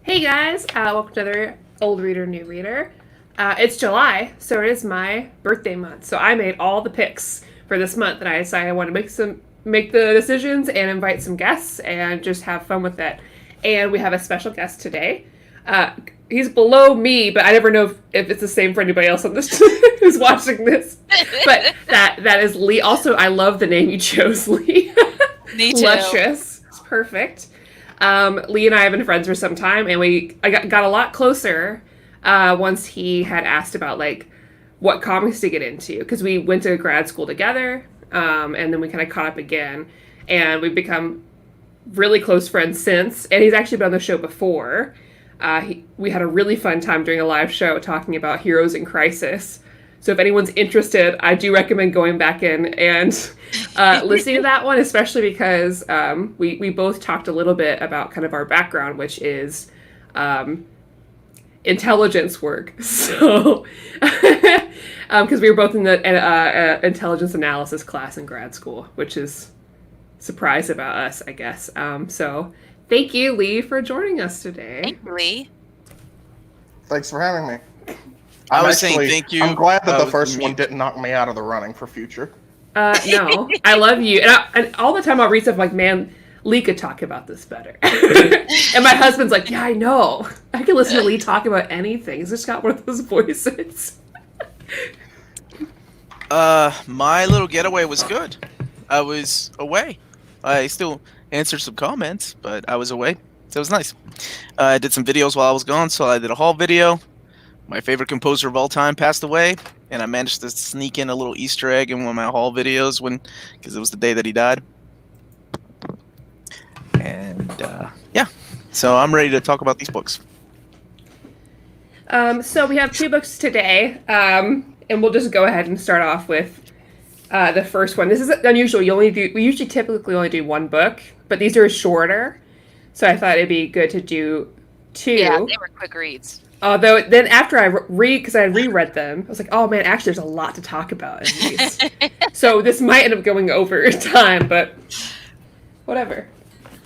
Hey guys, welcome to another Old Reader, New Reader. It's July, so it is my birthday month. So I made all the picks for this month, and I decided I want to make the decisions and invite some guests and just have fun with it. And we have a special guest today. He's below me, but I never know if it's the same for anybody else on this who's watching this. But that is Lee. Also, I love the name you chose, Lee. Me too. Luscious. It's perfect. Lee and I have been friends for some time, and I got a lot closer once he had asked about like what comics to get into, because we went to grad school together, and then we kind of caught up again, and we've become really close friends since. And he's actually been on the show before. We had a really fun time during a live show talking about Heroes in Crisis. So if anyone's interested, I do recommend going back in and listening to that one, especially because we both talked a little bit about kind of our background, which is intelligence work. So, because we were both in the intelligence analysis class in grad school, which is a surprise about us, I guess. So thank you, Lee, for joining us today. Thank you, Lee. Thanks for having me. I was saying thank you. I'm glad that the first one didn't knock me out of the running for future. No, I love you. And all the time I'll read stuff like, man, Lee could talk about this better. And my husband's like, yeah, I know. I can listen to Lee talk about anything. He's just got one of those voices. My little getaway was good. I was away. I still answered some comments, but I was away. So it was nice. I did some videos while I was gone, so I did a haul video. My favorite composer of all time passed away, and I managed to sneak in a little Easter egg in one of my haul videos because it was the day that he died. And yeah, so I'm ready to talk about these books. So we have two books today, and we'll just go ahead and start off with the first one. This is unusual. We usually typically only do one book, but these are shorter, so I thought it'd be good to do two. Yeah, they were quick reads. Although then after I because I reread them, I was like, oh man, actually there's a lot to talk about in these. So this might end up going over time, but whatever.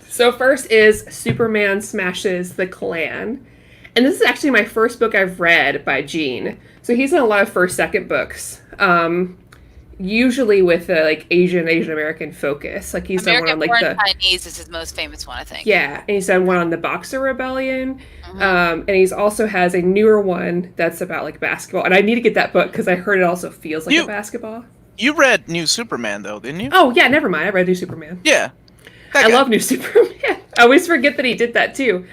So first is Superman Smashes the Klan. And this is actually my first book I've read by Gene. So he's done a lot of first, second books. Usually with a like Asian American focus. Like he's done one on like the Chinese is his most famous one, I think. Yeah, and he's done one on the Boxer Rebellion. And he's also has a newer one that's about like basketball. And I need to get that book because I heard it also feels like a basketball. You read New Superman though, didn't you? Oh yeah, never mind. I read New Superman. Yeah. I love New Superman. I always forget that he did that too.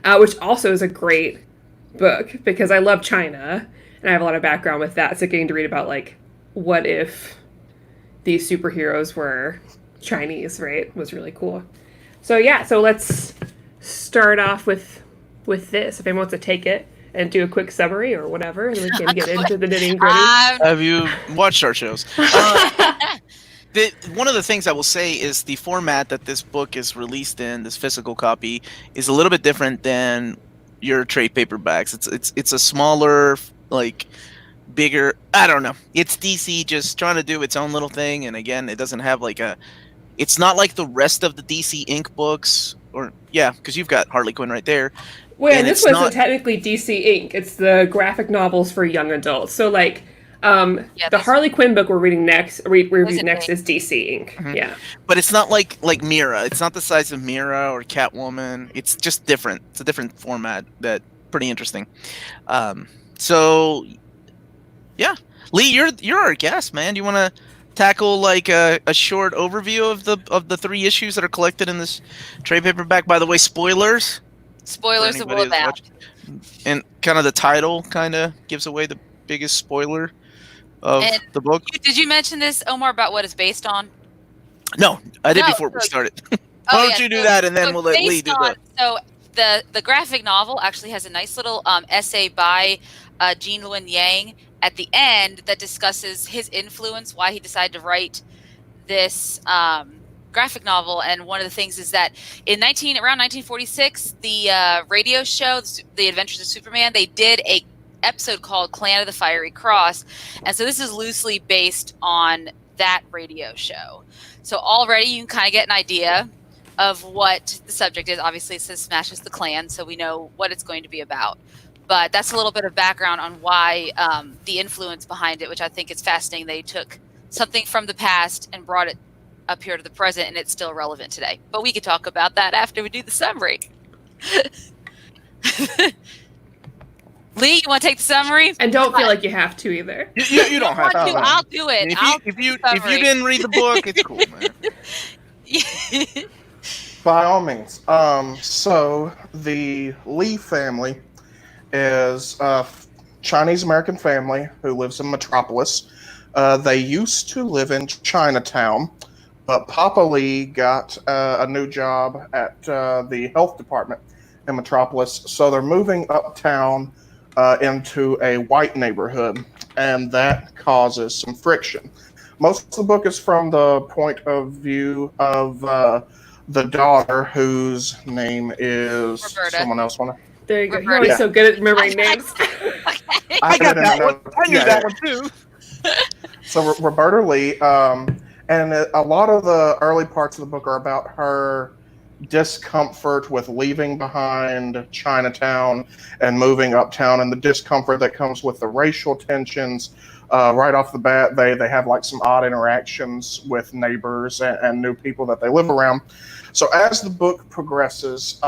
Which also is a great book because I love China and I have a lot of background with that. So getting to read about like what if these superheroes were Chinese, right? Was really cool. So yeah, so let's start off with this. If anyone wants to take it and do a quick summary or whatever, and we can get into the nitty gritty. Have you watched our shows? One of the things I will say is the format that this book is released in, this physical copy, is a little bit different than your trade paperbacks. It's a smaller, like, bigger. I don't know. It's DC just trying to do its own little thing, and again, it doesn't have like a. It's not like the rest of the DC Inc. books, or yeah, because you've got Harley Quinn right there. Well, and this wasn't technically DC Inc. It's the graphic novels for young adults. So like. The Harley Quinn book we're reading next, is DC Inc. Mm-hmm. Yeah, but it's not like Mira. It's not the size of Mira or Catwoman. It's just different. It's a different format that pretty interesting. So yeah, Lee, you're our guest, man. Do you want to tackle like a short overview of the three issues that are collected in this trade paperback? By the way, spoilers. Spoilers of all that. And kind of the title kind of gives away the biggest spoiler of the book. Did you mention this, Omar, about what it's based on? No, I did before we started. Why don't you do that, and then we'll let Lee do that. So the graphic novel actually has a nice little essay by Gene Luen Yang at the end that discusses his influence, why he decided to write this graphic novel. And one of the things is that around 1946, the radio show, The Adventures of Superman, they did a episode called Clan of the Fiery Cross, and so this is loosely based on that radio show. So already you can kind of get an idea of what the subject is. Obviously, it says smashes the Klan, so we know what it's going to be about. But that's a little bit of background on why the influence behind it, which I think is fascinating. They took something from the past and brought it up here to the present, and it's still relevant today. But we could talk about that after we do the summary. Lee, you want to take the summary? And don't feel like you have to either. You don't have to. I'll do it. If you didn't read the book, it's cool, man. By all means. So the Lee family is a Chinese American family who lives in Metropolis. They used to live in Chinatown, but Papa Lee got a new job at the health department in Metropolis, so they're moving uptown into a white neighborhood, and that causes some friction. Most of the book is from the point of view of the daughter, whose name is Roberta. Someone else want to. There you go. Roberta. You're always so good at remembering names. I got didn't that know- one. I knew yeah. that one too. So Roberta Lee, and a lot of the early parts of the book are about her discomfort with leaving behind Chinatown and moving uptown, and the discomfort that comes with the racial tensions. Right off the bat, they have like some odd interactions with neighbors and new people that they live around. So as the book progresses,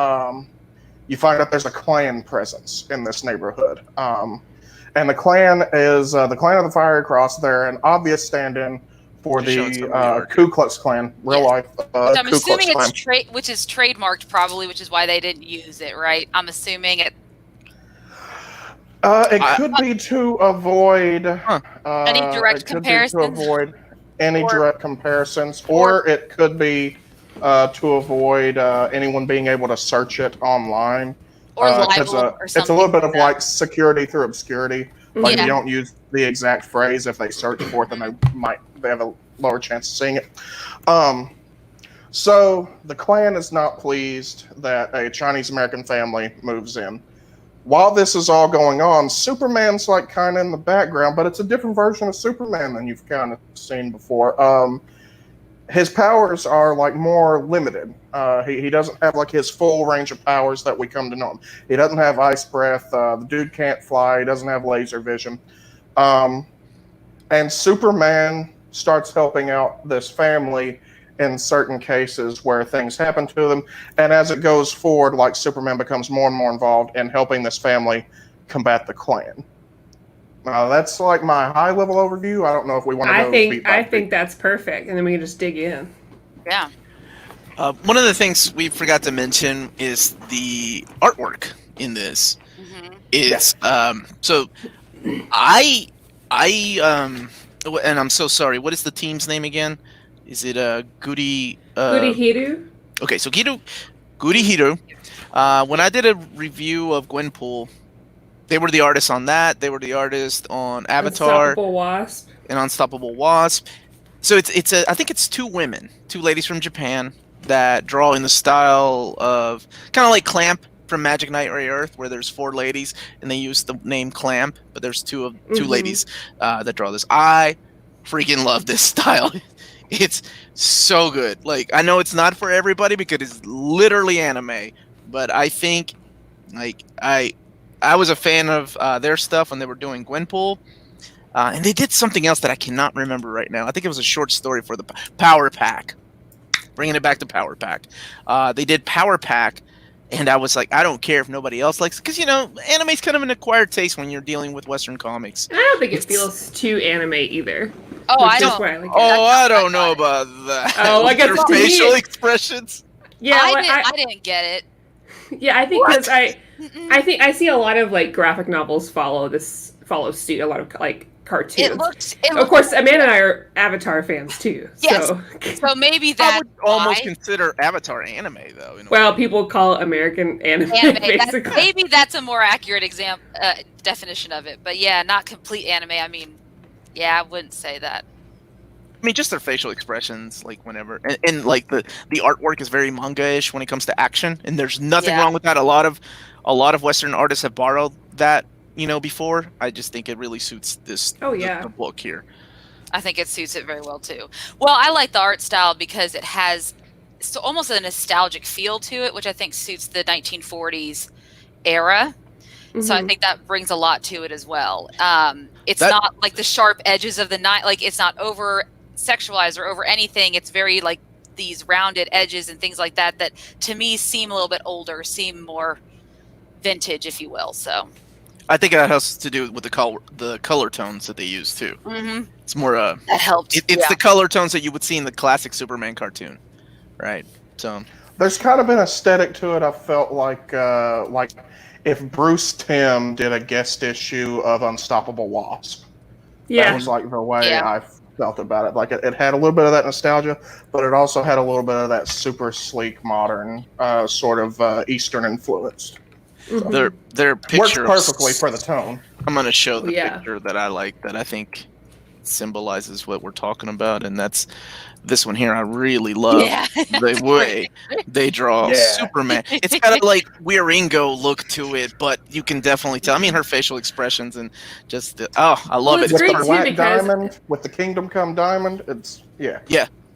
you find out there's a Klan presence in this neighborhood. And the Klan is the Klan of the Fiery Cross. They're an obvious stand-in for the Ku Klux Klan, real life I'm Ku Klux assuming Klan. it's which is trademarked probably, which is why they didn't use it, right? I'm assuming it. It could be to avoid Any direct comparisons? To avoid any Or- direct comparisons, or it could be to avoid anyone being able to search it online. Or 'Cause, libel or something. it's a little bit of like that. like security through obscurity. Like Yeah. you don't use the exact phrase. If they search for it, then they have a lower chance of seeing it. So the Klan is not pleased that a Chinese American family moves in. While this is all going on, Superman's like kind of in the background, but it's a different version of Superman than you've kind of seen before. His powers are like more limited. He doesn't have like his full range of powers that we come to know him. He doesn't have ice breath. The dude can't fly. He doesn't have laser vision. And Superman starts helping out this family in certain cases where things happen to them. And as it goes forward, like Superman becomes more and more involved in helping this family combat the Klan. That's like my high-level overview. I don't know if we want to go I think that's perfect, and then we can just dig in. Yeah. One of the things we forgot to mention is the artwork in this. Mm-hmm. It's so I and I'm so sorry. What is the team's name again? Is it Goody Hiru? Okay, so Goody Hiru. When I did a review of Gwenpool, they were the artists on that. They were the artists on Avatar Unstoppable Wasp. and Unstoppable Wasp. So I think it's two ladies from Japan that draw in the style of kind of like Clamp from Magic Knight Ray Earth, where there's 4 ladies and they use the name Clamp, but there's two ladies that draw this. I freaking love this style. It's so good. Like, I know it's not for everybody because it's literally anime, but I think like I was a fan of their stuff when they were doing Gwenpool. And they did something else that I cannot remember right now. I think it was a short story for the Power Pack. Bringing it back to Power Pack. They did Power Pack, and I was like, I don't care if nobody else likes it. Because, anime's kind of an acquired taste when you're dealing with Western comics. I don't think it feels too anime either. Oh, I Which is don't. why I like it. Oh, I don't know about that. Oh, I guess Their to me- facial expressions. Yeah, I didn't get it. Yeah, I think because I think I see a lot of like graphic novels follow suit. A lot of like cartoons. It looked Of course, Amanda and I are Avatar fans too. Yes. So, so maybe I that's would almost why. consider Avatar anime, though. In a well, way. people call it American anime, basically. Maybe that's a more accurate definition of it. But yeah, not complete anime. I mean, yeah, I wouldn't say that. I mean, just their facial expressions, like whenever, and like the artwork is very manga-ish when it comes to action, and there's nothing wrong with that. A lot of Western artists have borrowed that, before. I just think it really suits this. Oh, yeah. the book here. I think it suits it very well too. Well, I like the art style because it has so almost a nostalgic feel to it, which I think suits the 1940s era. So I think that brings a lot to it as well. It's not like the sharp edges of the night, like it's not over sexualized or over anything. It's very like these rounded edges and things like that that to me seem a little bit older, seem more vintage, if you will. So I think that has to do with the color tones that they use too. It's more that helped. It's the color tones that you would see in the classic Superman cartoon, right? So there's kind of an aesthetic to it. I felt like if Bruce Timm did a guest issue of Unstoppable Wasp. That was like the way I felt about it. Like it had a little bit of that nostalgia, but it also had a little bit of that super sleek, modern, sort of Eastern influence. So their picture works perfectly for the tone. I'm going to show the picture that I like, that I think symbolizes what we're talking about, and that's this one here. I really love the way they draw Superman. It's got a like Wieringo look to it, but you can definitely tell. I mean, her facial expressions and just I love it. With the black diamond, with the Kingdom Come diamond, it's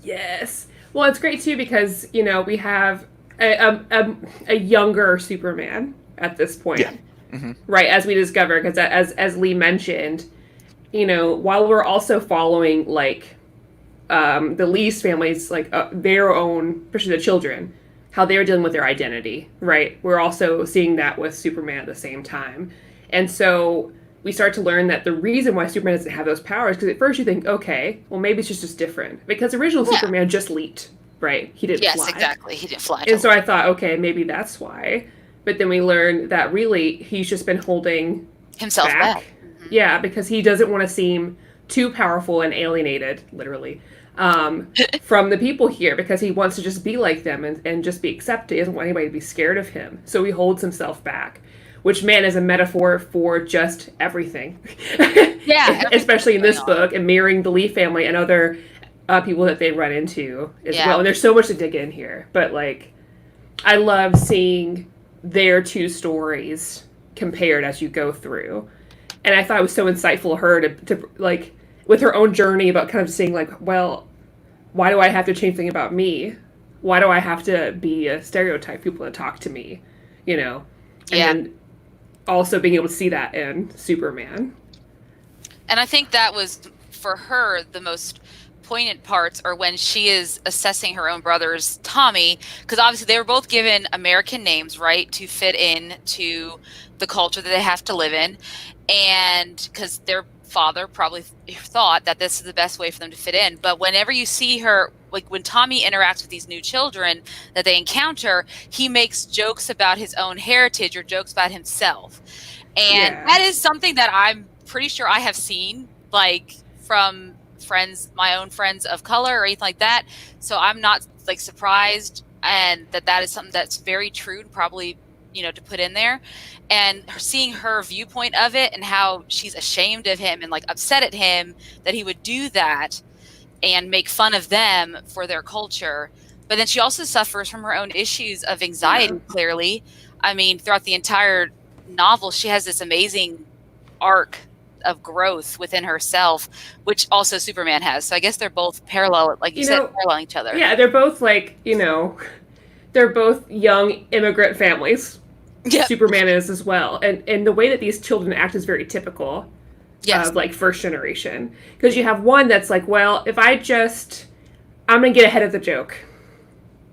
Yes. Well, it's great too because we have a younger Superman at this point, right? As we discover, because as Lee mentioned, while we're also following like the Lee's families, like their own, especially the children, how they're dealing with their identity, right? We're also seeing that with Superman at the same time, and so we start to learn that the reason why Superman doesn't have those powers, because at first you think, okay, well maybe it's just different, because original Superman just leaped, right? He didn't fly. Yes, exactly. He didn't fly. And so I thought, okay, maybe that's why. But then we learned that really he's just been holding himself back. Yeah, because he doesn't want to seem too powerful and alienated, literally, from the people here, because he wants to just be like them and just be accepted. He doesn't want anybody to be scared of him. So he holds himself back, which, man, is a metaphor for just everything. Especially in this book, and mirroring the Lee family and other people that they run into as well. And there's so much to dig in here. But, like, I love seeing their two stories compared as you go through. And I thought it was so insightful of her to like, with her own journey about kind of saying, like, well, why do I have to change something about me? Why do I have to be a stereotype people to talk to me? And then also being able to see that in Superman. And I think that was, for her, the most poignant parts are when she is assessing her own brother's Tommy, because obviously they were both given American names, right, to fit in to the culture that they have to live in, and because their father probably thought that this is the best way for them to fit in. But whenever you see her, like when Tommy interacts with these new children that they encounter, he makes jokes about his own heritage or jokes about himself, and that is something that I'm pretty sure I have seen, like, from friends, my own friends of color or anything like that. So I'm not like surprised, and that is something that's very true and probably, to put in there. And seeing her viewpoint of it and how she's ashamed of him and like upset at him that he would do that and make fun of them for their culture. But then she also suffers from her own issues of anxiety, clearly. I mean, throughout the entire novel, she has this amazing arc of growth within herself, which also Superman has. So I guess they're both parallel, like you said, paralleling each other. Yeah, they're both like, they're both young immigrant families. Yep. Superman is as well. And the way that these children act is very typical of like first generation. Because you have one that's like, well, if I'm going to get ahead of the joke.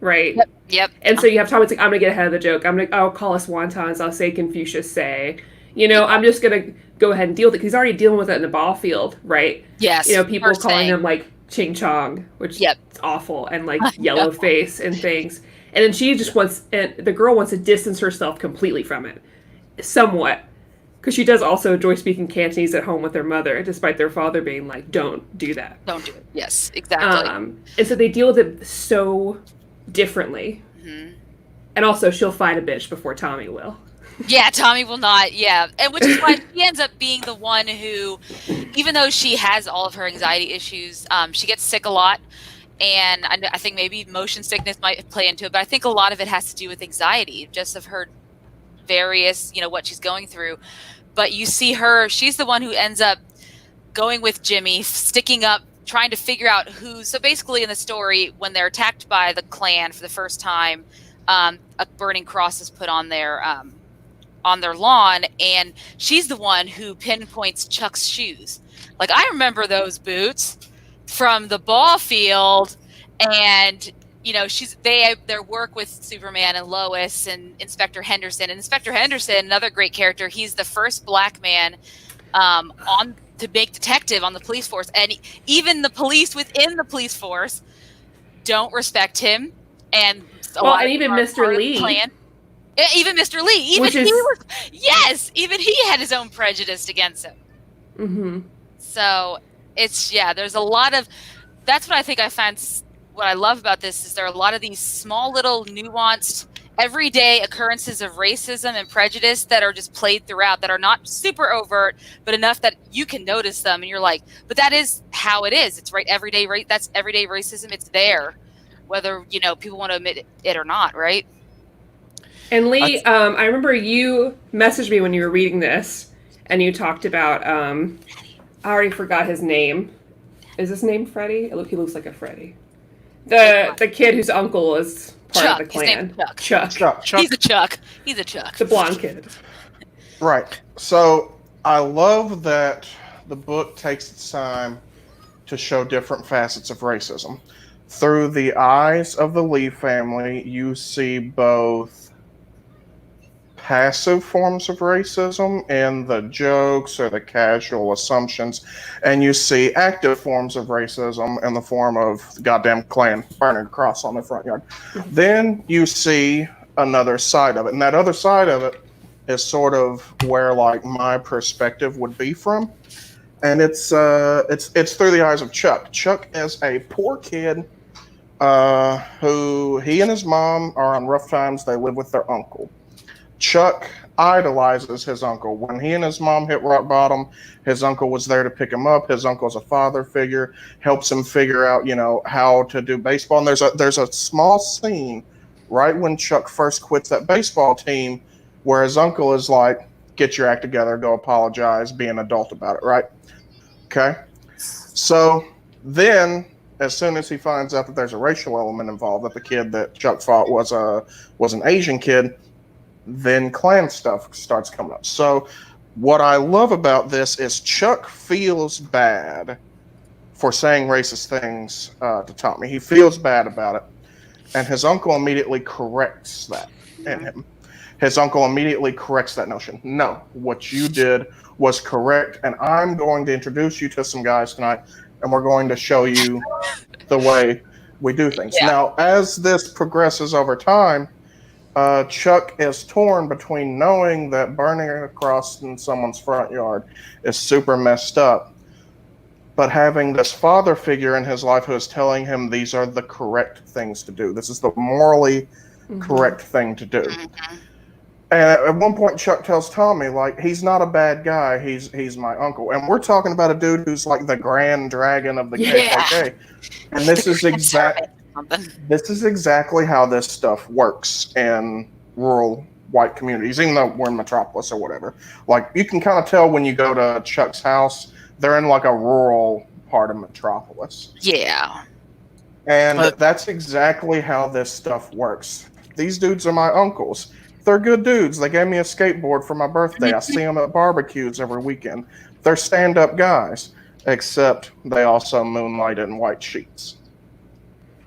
Right? Yep. And so you have Thomas like, I'm going to get ahead of the joke. I'll call us wontons. I'll say Confucius say. I'm just going to go ahead and deal with it. Because he's already dealing with it in the ball field, right? Yes. People calling him like Ching Chong, which is awful. And like yellow face and things. And then she just the girl wants to distance herself completely from it. Somewhat. Because she does also enjoy speaking Cantonese at home with their mother, despite their father being like, don't do that. Don't do it. Yes, exactly. And so they deal with it so differently. Mm-hmm. And also, she'll fight a bitch before Tommy will. Yeah, Tommy will not. Yeah. And which is why she ends up being the one who, even though she has all of her anxiety issues, she gets sick a lot. And I think maybe motion sickness might play into it, but I think a lot of it has to do with anxiety, just of her various, what she's going through. But you see her, she's the one who ends up going with Jimmy, sticking up trying to figure out who. So basically, in the story, when they're attacked by the Klan for the first time, a burning cross is put on their lawn, and she's the one who pinpoints Chuck's shoes. Like, I remember those boots from the ball field, and their work with Superman and Lois and Inspector Henderson. And Inspector Henderson, another great character, he's the first black man to make detective on the police force, and even the police within the police force don't respect him. And even Mr. Lee. Even Mr. Lee, even he had his own prejudice against him. Mm-hmm. So there's a lot of, that's what I think I find, what I love about this is there are a lot of these small little nuanced everyday occurrences of racism and prejudice that are just played throughout, that are not super overt, but enough that you can notice them and you're like, but that is how it is. It's right. That's everyday racism. It's there, whether, people want to admit it or not. Right. And Lee, I remember you messaged me when you were reading this, and you talked about, I already forgot his name. Is his name Freddy? He looks like a Freddy. The kid whose uncle is part Chuck. of the Klan. His name's Chuck. He's a Chuck. He's a Chuck. The blonde kid. Right. So I love that the book takes its time to show different facets of racism. Through the eyes of the Lee family, you see both passive forms of racism in the jokes or the casual assumptions, and you see active forms of racism in the form of the goddamn Klan burning a cross on their front yard. Then you see another side of it, and that other side of it is sort of where like my perspective would be from, and it's through the eyes of Chuck. Chuck is a poor kid who he and his mom are on rough times. They live with their uncle. Chuck idolizes his uncle. When he and his mom hit rock bottom, his uncle was there to pick him up. His uncle's a father figure, helps him figure out, how to do baseball. And there's a small scene right when Chuck first quits that baseball team where his uncle is like, get your act together, go apologize, be an adult about it, right? Okay. So then, as soon as he finds out that there's a racial element involved, that the kid that Chuck fought was an Asian kid, then Klan stuff starts coming up. So what I love about this is Chuck feels bad for saying racist things to Tommy. He feels bad about it. And his uncle immediately corrects that in him. His uncle immediately corrects that notion. No, what you did was correct, and I'm going to introduce you to some guys tonight, and we're going to show you the way we do things. Yeah. Now, as this progresses over time, Chuck is torn between knowing that burning a cross in someone's front yard is super messed up, but having this father figure in his life who is telling him these are the correct things to do. This is the morally correct thing to do. And at one point, Chuck tells Tommy, like, he's not a bad guy. He's my uncle. And we're talking about a dude who's like the grand dragon of the KKK. And this is exactly how this stuff works in rural white communities, even though we're in Metropolis or whatever. Like, you can kind of tell when you go to Chuck's house, they're in like a rural part of Metropolis. Yeah. And that's exactly how this stuff works. These dudes are my uncles. They're good dudes. They gave me a skateboard for my birthday. I see them at barbecues every weekend. They're stand-up guys, except they also moonlight in white sheets.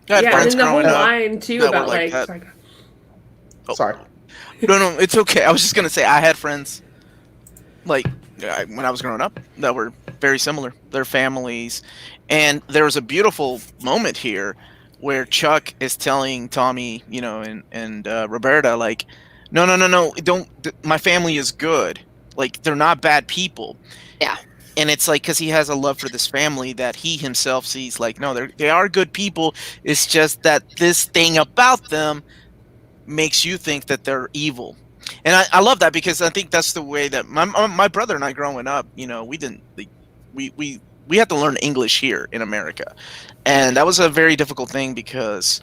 Yeah, and then the whole line too about like sorry. No, it's okay. I was just gonna say I had friends like when I was growing up that were very similar. Their families, and there was a beautiful moment here where Chuck is telling Tommy, and Roberta, like, no, don't. My family is good. Like, they're not bad people. Yeah. And it's like, because he has a love for this family that he himself sees like, no, they are good people. It's just that this thing about them makes you think that they're evil. And I love that, because I think that's the way that my brother and I growing up, we didn't, we had to learn English here in America. And that was a very difficult thing because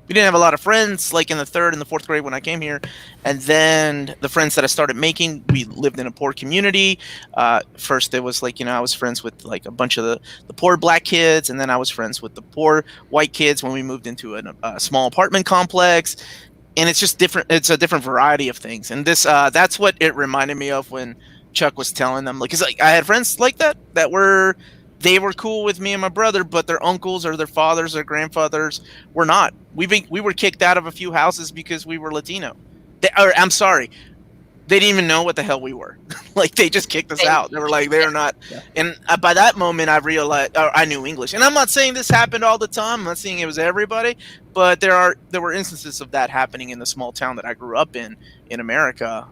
we didn't have a lot of friends like in the 3rd and the 4th grade when I came here. And then the friends that I started making, we lived in a poor community. First it was like, I was friends with like a bunch of the poor black kids, and then I was friends with the poor white kids when we moved into a small apartment complex. And it's just different. It's a different variety of things. And this that's what it reminded me of when Chuck was telling them, like, 'cause like I had friends like that they were cool with me and my brother, but their uncles or their fathers or grandfathers were not. We were kicked out of a few houses because we were Latino. I'm sorry, they didn't even know what the hell we were. Like, they just kicked us out. They were like, they're not. Yeah. And by that moment, I realized I knew English. And I'm not saying this happened all the time. I'm not saying it was everybody, but there were instances of that happening in the small town that I grew up in America.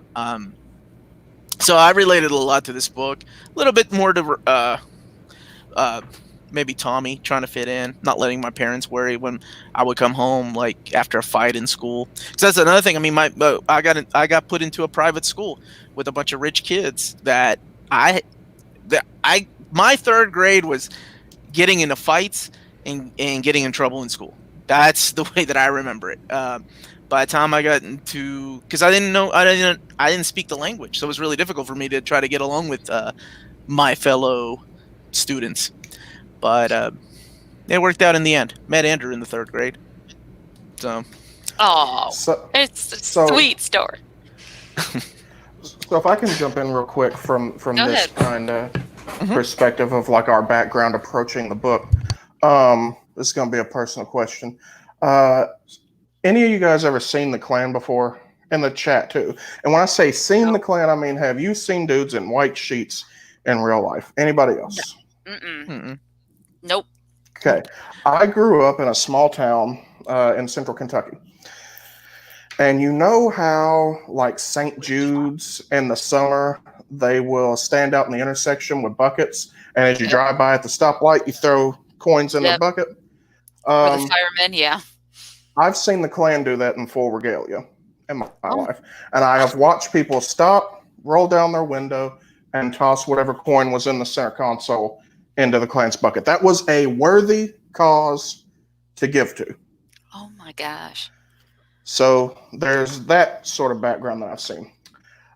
So I related a lot to this book. A little bit more to maybe Tommy trying to fit in, not letting my parents worry when I would come home like after a fight in school. Because that's another thing. I mean, I got put into a private school with a bunch of rich kids that my 3rd grade was getting into fights and getting in trouble in school. That's the way that I remember it. By the time I got into, because I didn't speak the language, so it was really difficult for me to try to get along with my fellow students. But it worked out in the end. Met Andrew in the 3rd grade. So it's a sweet story. So if I can jump in real quick from this kind of perspective of like our background approaching the book. This is going to be a personal question. Any of you guys ever seen the Klan before? In the chat too. And when I say seen the Klan, I mean, have you seen dudes in white sheets in real life? Anybody else? No. Mm-mm. Nope. Okay. I grew up in a small town in central Kentucky. And you know how, like, St. Jude's in the summer, they will stand out in the intersection with buckets, and as you drive by at the stoplight, you throw coins in the bucket? For the firemen, yeah. I've seen the Klan do that in full regalia in my life. And I have watched people stop, roll down their window, and toss whatever coin was in the center console into the Klan's bucket. That was a worthy cause to give to. Oh my gosh. So there's that sort of background that I've seen.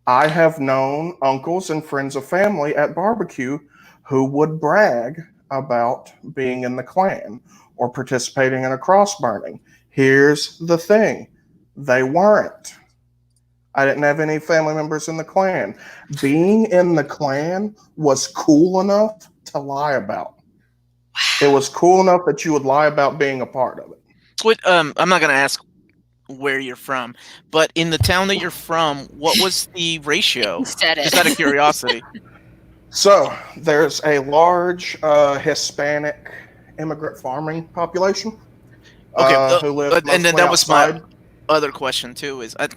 I have known uncles and friends of family at barbecue who would brag about being in the Klan or participating in a cross burning. Here's the thing. They weren't. I didn't have any family members in the Klan. Being in the Klan was cool enough to lie about. It was cool enough that you would lie about being a part of it. I'm not going to ask where you're from, but in the town that you're from, what was the ratio? Just out of curiosity. So there's a large Hispanic immigrant farming population. Okay, who live and then that outside. was my other question too. Is I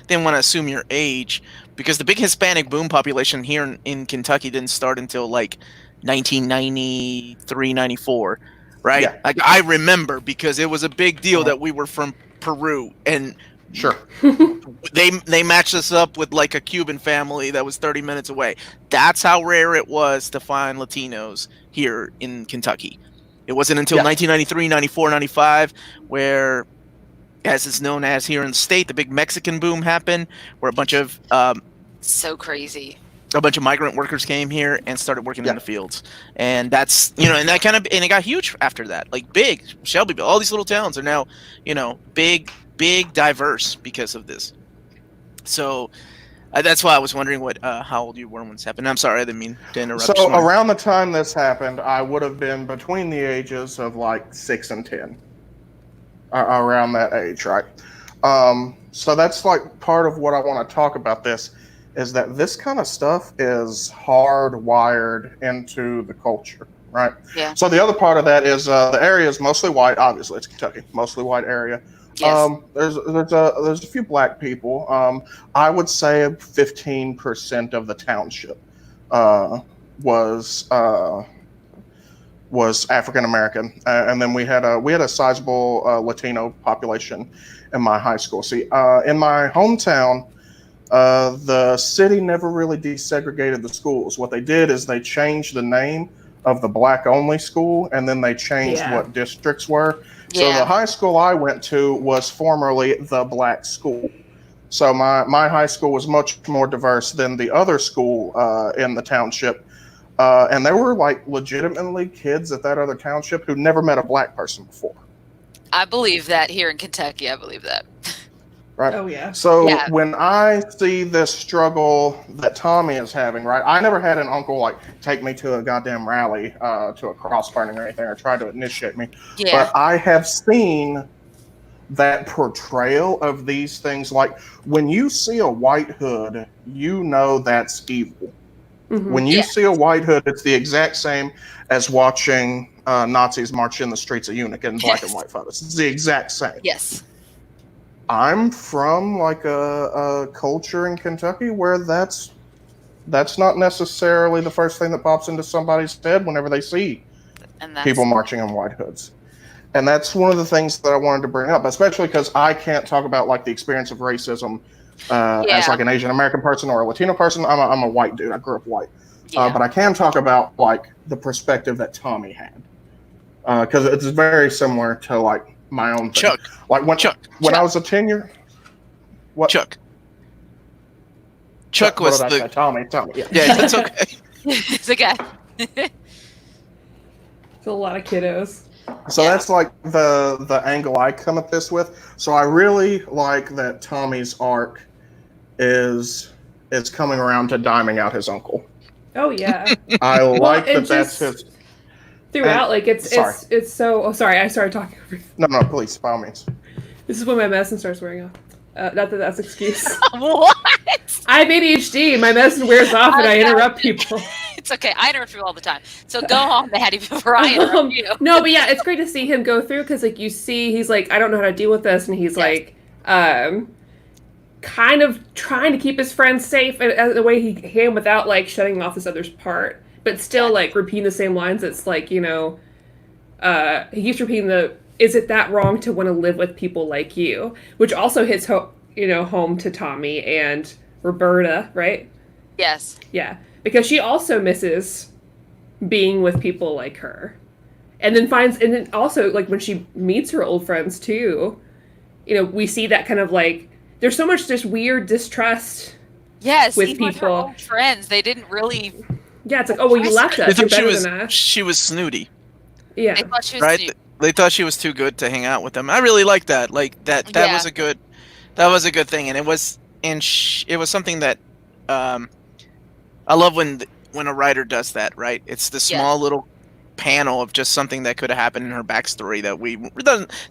didn't want to assume your age, because the big Hispanic boom population here in Kentucky didn't start until like 1993, 94, right? Yeah. Like, I remember, because it was a big deal that we were from Peru, and sure, they matched us up with like a Cuban family that was 30 minutes away. That's how rare it was to find Latinos here in Kentucky. It wasn't until 1993, 94, 95 where, as it's known as here in the state, the big Mexican boom happened, where a bunch of so crazy. A bunch of migrant workers came here and started working in the fields. And that's, and that kind of, and it got huge after that. Like big, Shelbyville, all these little towns are now, big, diverse because of this. So that's why I was wondering how old you were when this happened. I'm sorry, I didn't mean to interrupt. So around the time this happened, I would have been between the ages of like 6 and 10. Around that age, right? So that's like part of what I want to talk about this, is that this kind of stuff is hardwired into the culture, right? Yeah. So the other part of that is the area is mostly white. Obviously, it's Kentucky, mostly white area. Yes. There's a few black people. I would say 15% of the township was African American, and then we had a sizable Latino population in my high school. See, in my hometown, the city never really desegregated the schools. What they did is they changed the name of the black-only school, and then they changed what districts were. So the high school I went to was formerly the black school. So my high school was much more diverse than the other school in the township. And there were like legitimately kids at that other township who never met a black person before. I believe that here in Kentucky. I believe that. Right. Oh yeah. So when I see this struggle that Tommy is having, right? I never had an uncle like take me to a goddamn rally, to a cross burning or anything, or try to initiate me. Yeah. But I have seen that portrayal of these things. Like when you see a white hood, you know that's evil. Mm-hmm. When you see a white hood, it's the exact same as watching Nazis march in the streets of Munich in black and white photos. It's the exact same. Yes. I'm from like a culture in Kentucky where that's not necessarily the first thing that pops into somebody's head whenever they see people marching in white hoods. And that's one of the things that I wanted to bring up, especially because I can't talk about like the experience of racism as like an Asian American person or a Latino person. I'm a white dude. I grew up white. But I can talk about like the perspective that Tommy had, because it's very similar to like my own thing. Chuck. Like when I was a 10-year. What? Chuck what was did I the say? Tommy. Yeah, that's okay. It's okay. It's a lot of kiddos. So that's like the angle I come at this with. So I really like that Tommy's arc is coming around to diming out his uncle. Oh yeah. I like that that's his. Throughout, like it's so. Oh, sorry, I started talking over you. No, please, by all means. This is when my medicine starts wearing off. Not that that's an excuse. What? I have ADHD. My medicine wears off, and I interrupt people. It's okay. I interrupt you all the time. So go on, Maddie, before I interrupt you. No, but yeah, it's great to see him go through because, like, you see, he's like, I don't know how to deal with this, and he's like, kind of trying to keep his friends safe in the way he can without like shutting off this other's part, but still like repeating the same lines. It's like, you know, he keeps repeating is it that wrong to want to live with people like you? Which also hits home to Tommy and Roberta, right? Yes. Yeah, because she also misses being with people like her, and then also like when she meets her old friends too, you know, we see that kind of like there's so much just weird distrust. Yes, with even people. with her old friends, they didn't really. Yeah, it's like, oh well, you left us. You're better than us. She was snooty. Yeah, they thought she was right. snooty. They thought she was too good to hang out with them. I really like that. Like that was a good. That was a good thing, and it was something that I love when a writer does that. Right, it's the small little panel of just something that could have happened in her backstory that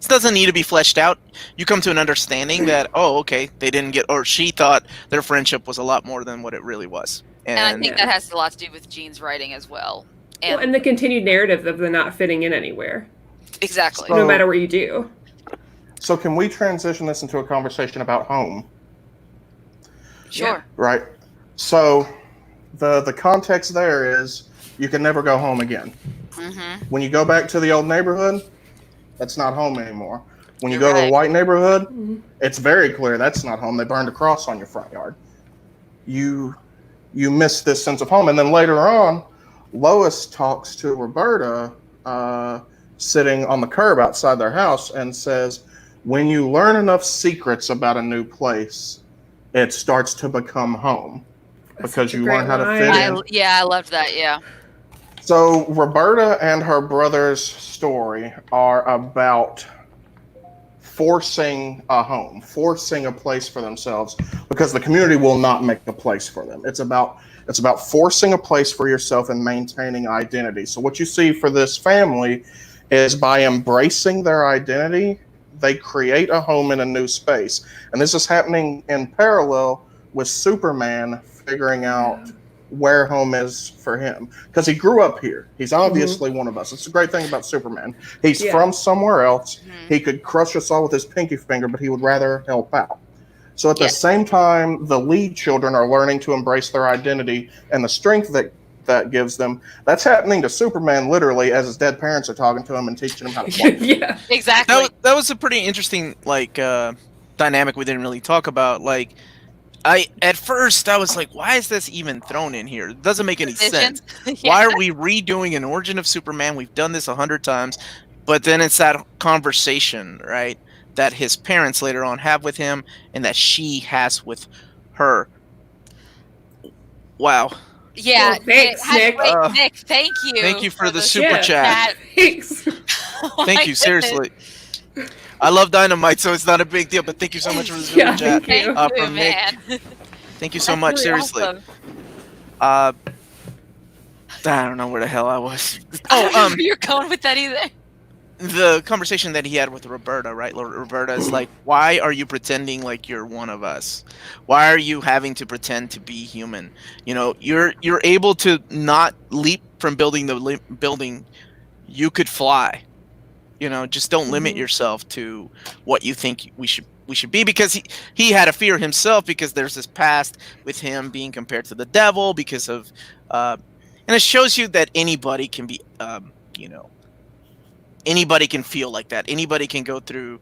doesn't need to be fleshed out. You come to an understanding that okay, they didn't get, or she thought their friendship was a lot more than what it really was. And I think that has a lot to do with Jean's writing as well. And the continued narrative of the not fitting in anywhere. Exactly. No matter what you do. So can we transition this into a conversation about home? Sure. Yeah. Right. So the context there is you can never go home again. Mm-hmm. When you go back to the old neighborhood, that's not home anymore. When you go to the white neighborhood, it's very clear that's not home. They burned a cross on your front yard. You miss this sense of home. And then later on, Lois talks to Roberta sitting on the curb outside their house and says, when you learn enough secrets about a new place, it starts to become home because you learn how to fit in. I loved that, yeah. So Roberta and her brother's story are about forcing a home, forcing a place for themselves, because the community will not make a place for them. It's about forcing a place for yourself and maintaining identity. So what you see for this family is by embracing their identity, they create a home in a new space. And this is happening in parallel with Superman figuring out where home is for him, because he grew up here. He's obviously one of us. It's a great thing about Superman. He's from somewhere else. He could crush us all with his pinky finger, but he would rather help out. So at the same time, the lead children are learning to embrace their identity and the strength that gives them. That's happening to Superman literally as his dead parents are talking to him and teaching him how to play. Yeah, exactly. That was a pretty interesting dynamic we didn't really talk about. Like, at first I was like, why is this even thrown in here? It doesn't make any sense. Why are we redoing an origin of Superman? We've done this 100 times. but then it's that conversation, right, that his parents later on have with him and that she has with her. Wow. Yeah, Well, thanks, Nick. Nick, thank you. Thank you for the super chat. Thanks. Oh Thank you, seriously. I love Dynamite, so it's not a big deal, but thank you so much for the super chat. Thank you. From man. Nick. Thank you so That's much, really seriously. awesome. I don't know where the hell I was. You're going with that either. The conversation that he had with Roberta, right? Roberta's like, why are you pretending like you're one of us? Why are you having to pretend to be human? You know, you're able to not leap from building to building. You could fly. You know, just don't limit yourself to what you think we should be, because he had a fear himself, because there's this past with him being compared to the devil because of and it shows you that anybody can be anybody can feel like that. Anybody can go through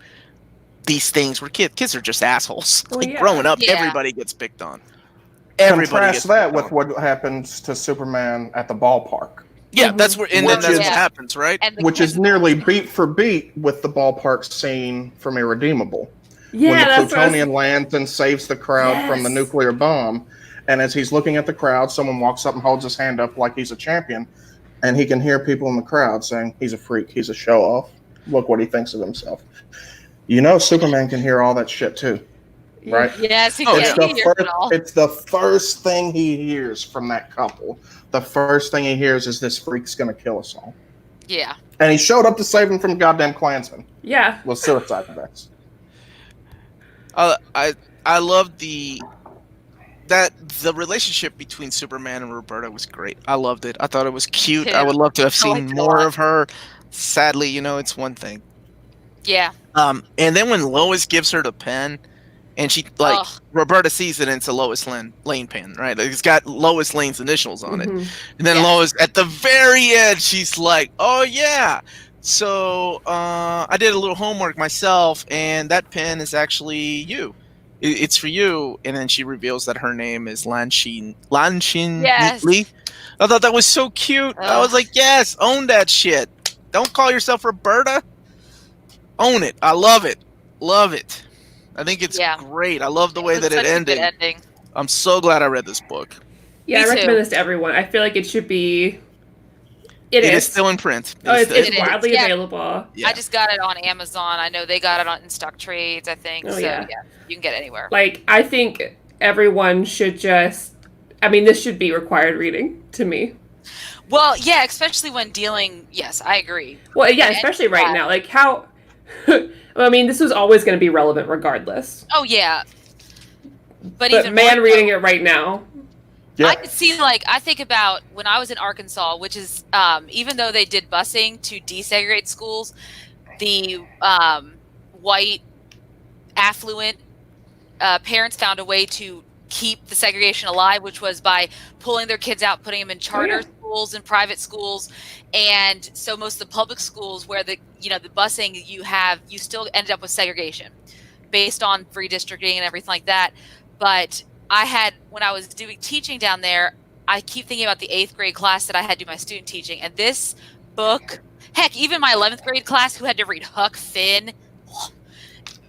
these things where kids are just assholes. Well, like yeah. growing up, Yeah. everybody gets picked on. Everybody Contrast gets that picked with on. what happens to Superman at the ballpark, Yeah, that's where and then Which that's is- what happens, right? And the which is kids- nearly beat for beat with the ballpark scene from Irredeemable. Yeah, when the that's what I was- plutonian lands and saves the crowd from the Yes. nuclear bomb. And as he's looking at the crowd, someone walks up and holds his hand up like he's a champion. And he can hear people in the crowd saying, he's a freak, he's a show-off. Look what he thinks of himself. You know, Superman can hear all that shit too, right? Yes, he Oh, can. yeah. He hears it all. It's the first thing he hears from that couple. The first thing he hears is this freak's going to kill us all. Yeah. And he showed up to save him from goddamn Klansmen Yeah. with suicide vest. I love the relationship between Superman and Roberta was great. I loved it. I thought it was cute. Yeah. I would love to have I liked seen it a more lot. of her. Sadly, it's one thing. Yeah. And then when Lois gives her the pen, and she Ugh. Roberta sees it, and it's a Lois Lane pen, right? Like, it's got Lois Lane's initials on it. Mhm. And then Yeah. Lois, at the very end, she's like, "Oh yeah, so I did a little homework myself, and that pen is actually you. It's for you." And then she reveals that her name is Lanshin Yes. Lee. I thought that was so cute. I was Ugh. like, "Yes, own that shit. Don't call yourself Roberta. Own it. I love it. Love it. I think it's Yeah. great. I love the way was that such it a good ended. ending. I'm so glad I read this book. Yeah, Me I recommend too. this to everyone. I feel like it should be. It is still in print. Oh, it's It is. widely Yeah. available. Yeah. I just got it on Amazon. I know they got it on in stock trades, I think. Oh, so yeah. you can get it anywhere. Like, I think everyone should just. I mean, this should be required reading to me. Well, yeah, especially when dealing. Yes, I agree. Well, yeah, And- especially right now. Like, how. Well, I mean, this was always going to be relevant regardless. Oh yeah. But But even man, more reading so, it right now. Yeah. I could see, I think about when I was in Arkansas, which is, even though they did busing to desegregate schools, the white, affluent parents found a way to keep the segregation alive, which was by pulling their kids out, putting them in charter schools and private schools. And so most of the public schools where the busing you still ended up with segregation based on redistricting and everything like that. But when I was doing teaching down there, I keep thinking about the 8th grade class that I had to do my student teaching. And this book, heck, even my 11th grade class who had to read Huck Finn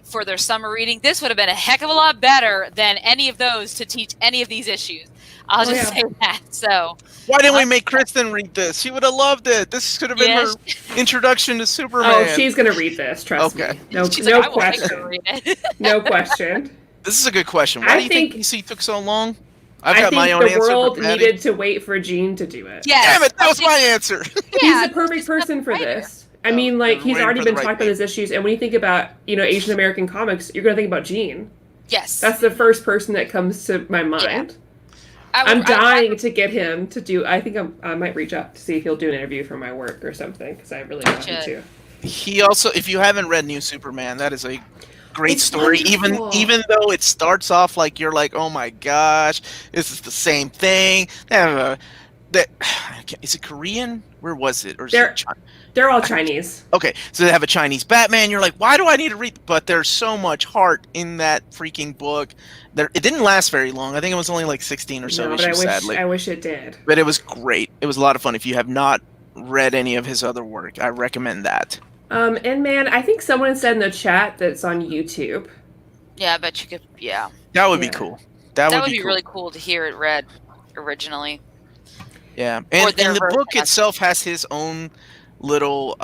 for their summer reading, this would have been a heck of a lot better than any of those to teach any of these issues. I'll just say that. So Why didn't we make Kristen read this? She would have loved it. This could have been Yes. her introduction to Superman. Oh, she's going to read this. Trust Okay. me. No, she's no like, I will make her question. read it. No question. This is a good question. Why I do you think think- DC took so long? I've I got think my own the answer. world for Maddie. needed to wait for Gene to do it. Yes. Damn it, that I was think- my answer. He's Yeah, the perfect person for writer. this. I mean, like, he's waiting already for the been right talking about thing. his issues, and when you think about, Asian American comics, you're going to think about Gene. Yes. That's the first person that comes to my mind. I'm I dying to get him to do. I think I might reach out to see if he'll do an interview for my work or something, because I really want him Should. to. He also, if you haven't read New Superman, that is a great It's story. wonderful. Even though it starts off like you're like, oh my gosh, this is the same thing. Is it Korean? Where was it? Or is They're- it China? They're all Chinese. Okay, so they have a Chinese Batman. You're like, why do I need to read? But there's so much heart in that freaking book. It didn't last very long. I think it was only like 16 or so No, but issues, sadly. I wish it did. But it was great. It was a lot of fun. If you have not read any of his other work, I recommend that. And man, I think someone said in the chat that it's on YouTube. Yeah, I bet you could. Yeah, That would be Yeah. cool. that would be be cool. really cool to hear it read originally. Yeah, Or and their the version book of itself has his own little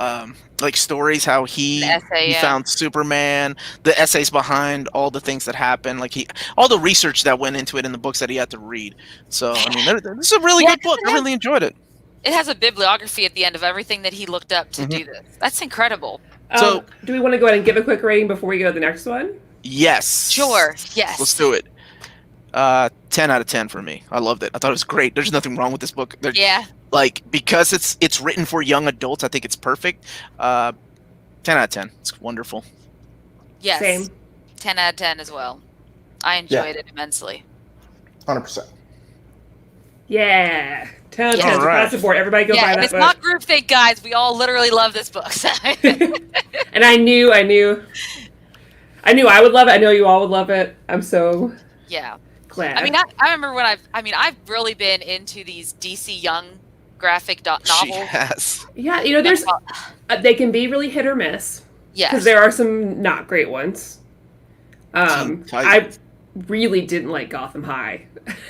like stories how the he essay. Yeah. found Superman, the essays behind all the things that happened, like all the research that went into it in the books that he had to read. So I mean, this is a really Yeah, good book. I really enjoyed it. It has a bibliography at the end of everything that he looked up to do this. That's incredible. So- do we want to go ahead and give a quick rating before we go to the next one? Yes. Sure. Yes. Let's do it. 10 out of 10 for me. I loved it. I thought it was great. There's nothing wrong with this book. Yeah. Like, because it's written for young adults, I think it's perfect. 10 out of 10. It's wonderful. Yes. Same. 10 out of 10 as well. I enjoyed it immensely. 100%. Yeah. 10 out of 10 All right. across the board. Everybody go buy Yeah, that it's book. not groupthink, guys. We all literally love this book. And I knew I would love it. I know you all would love it. I'm so Yeah. glad. I mean, I remember when I've really been into these DC Young graphic She novels. has. yeah, there's they can be really hit or miss because Yes. there are some not great ones. Teen I Titans. really didn't like Gotham High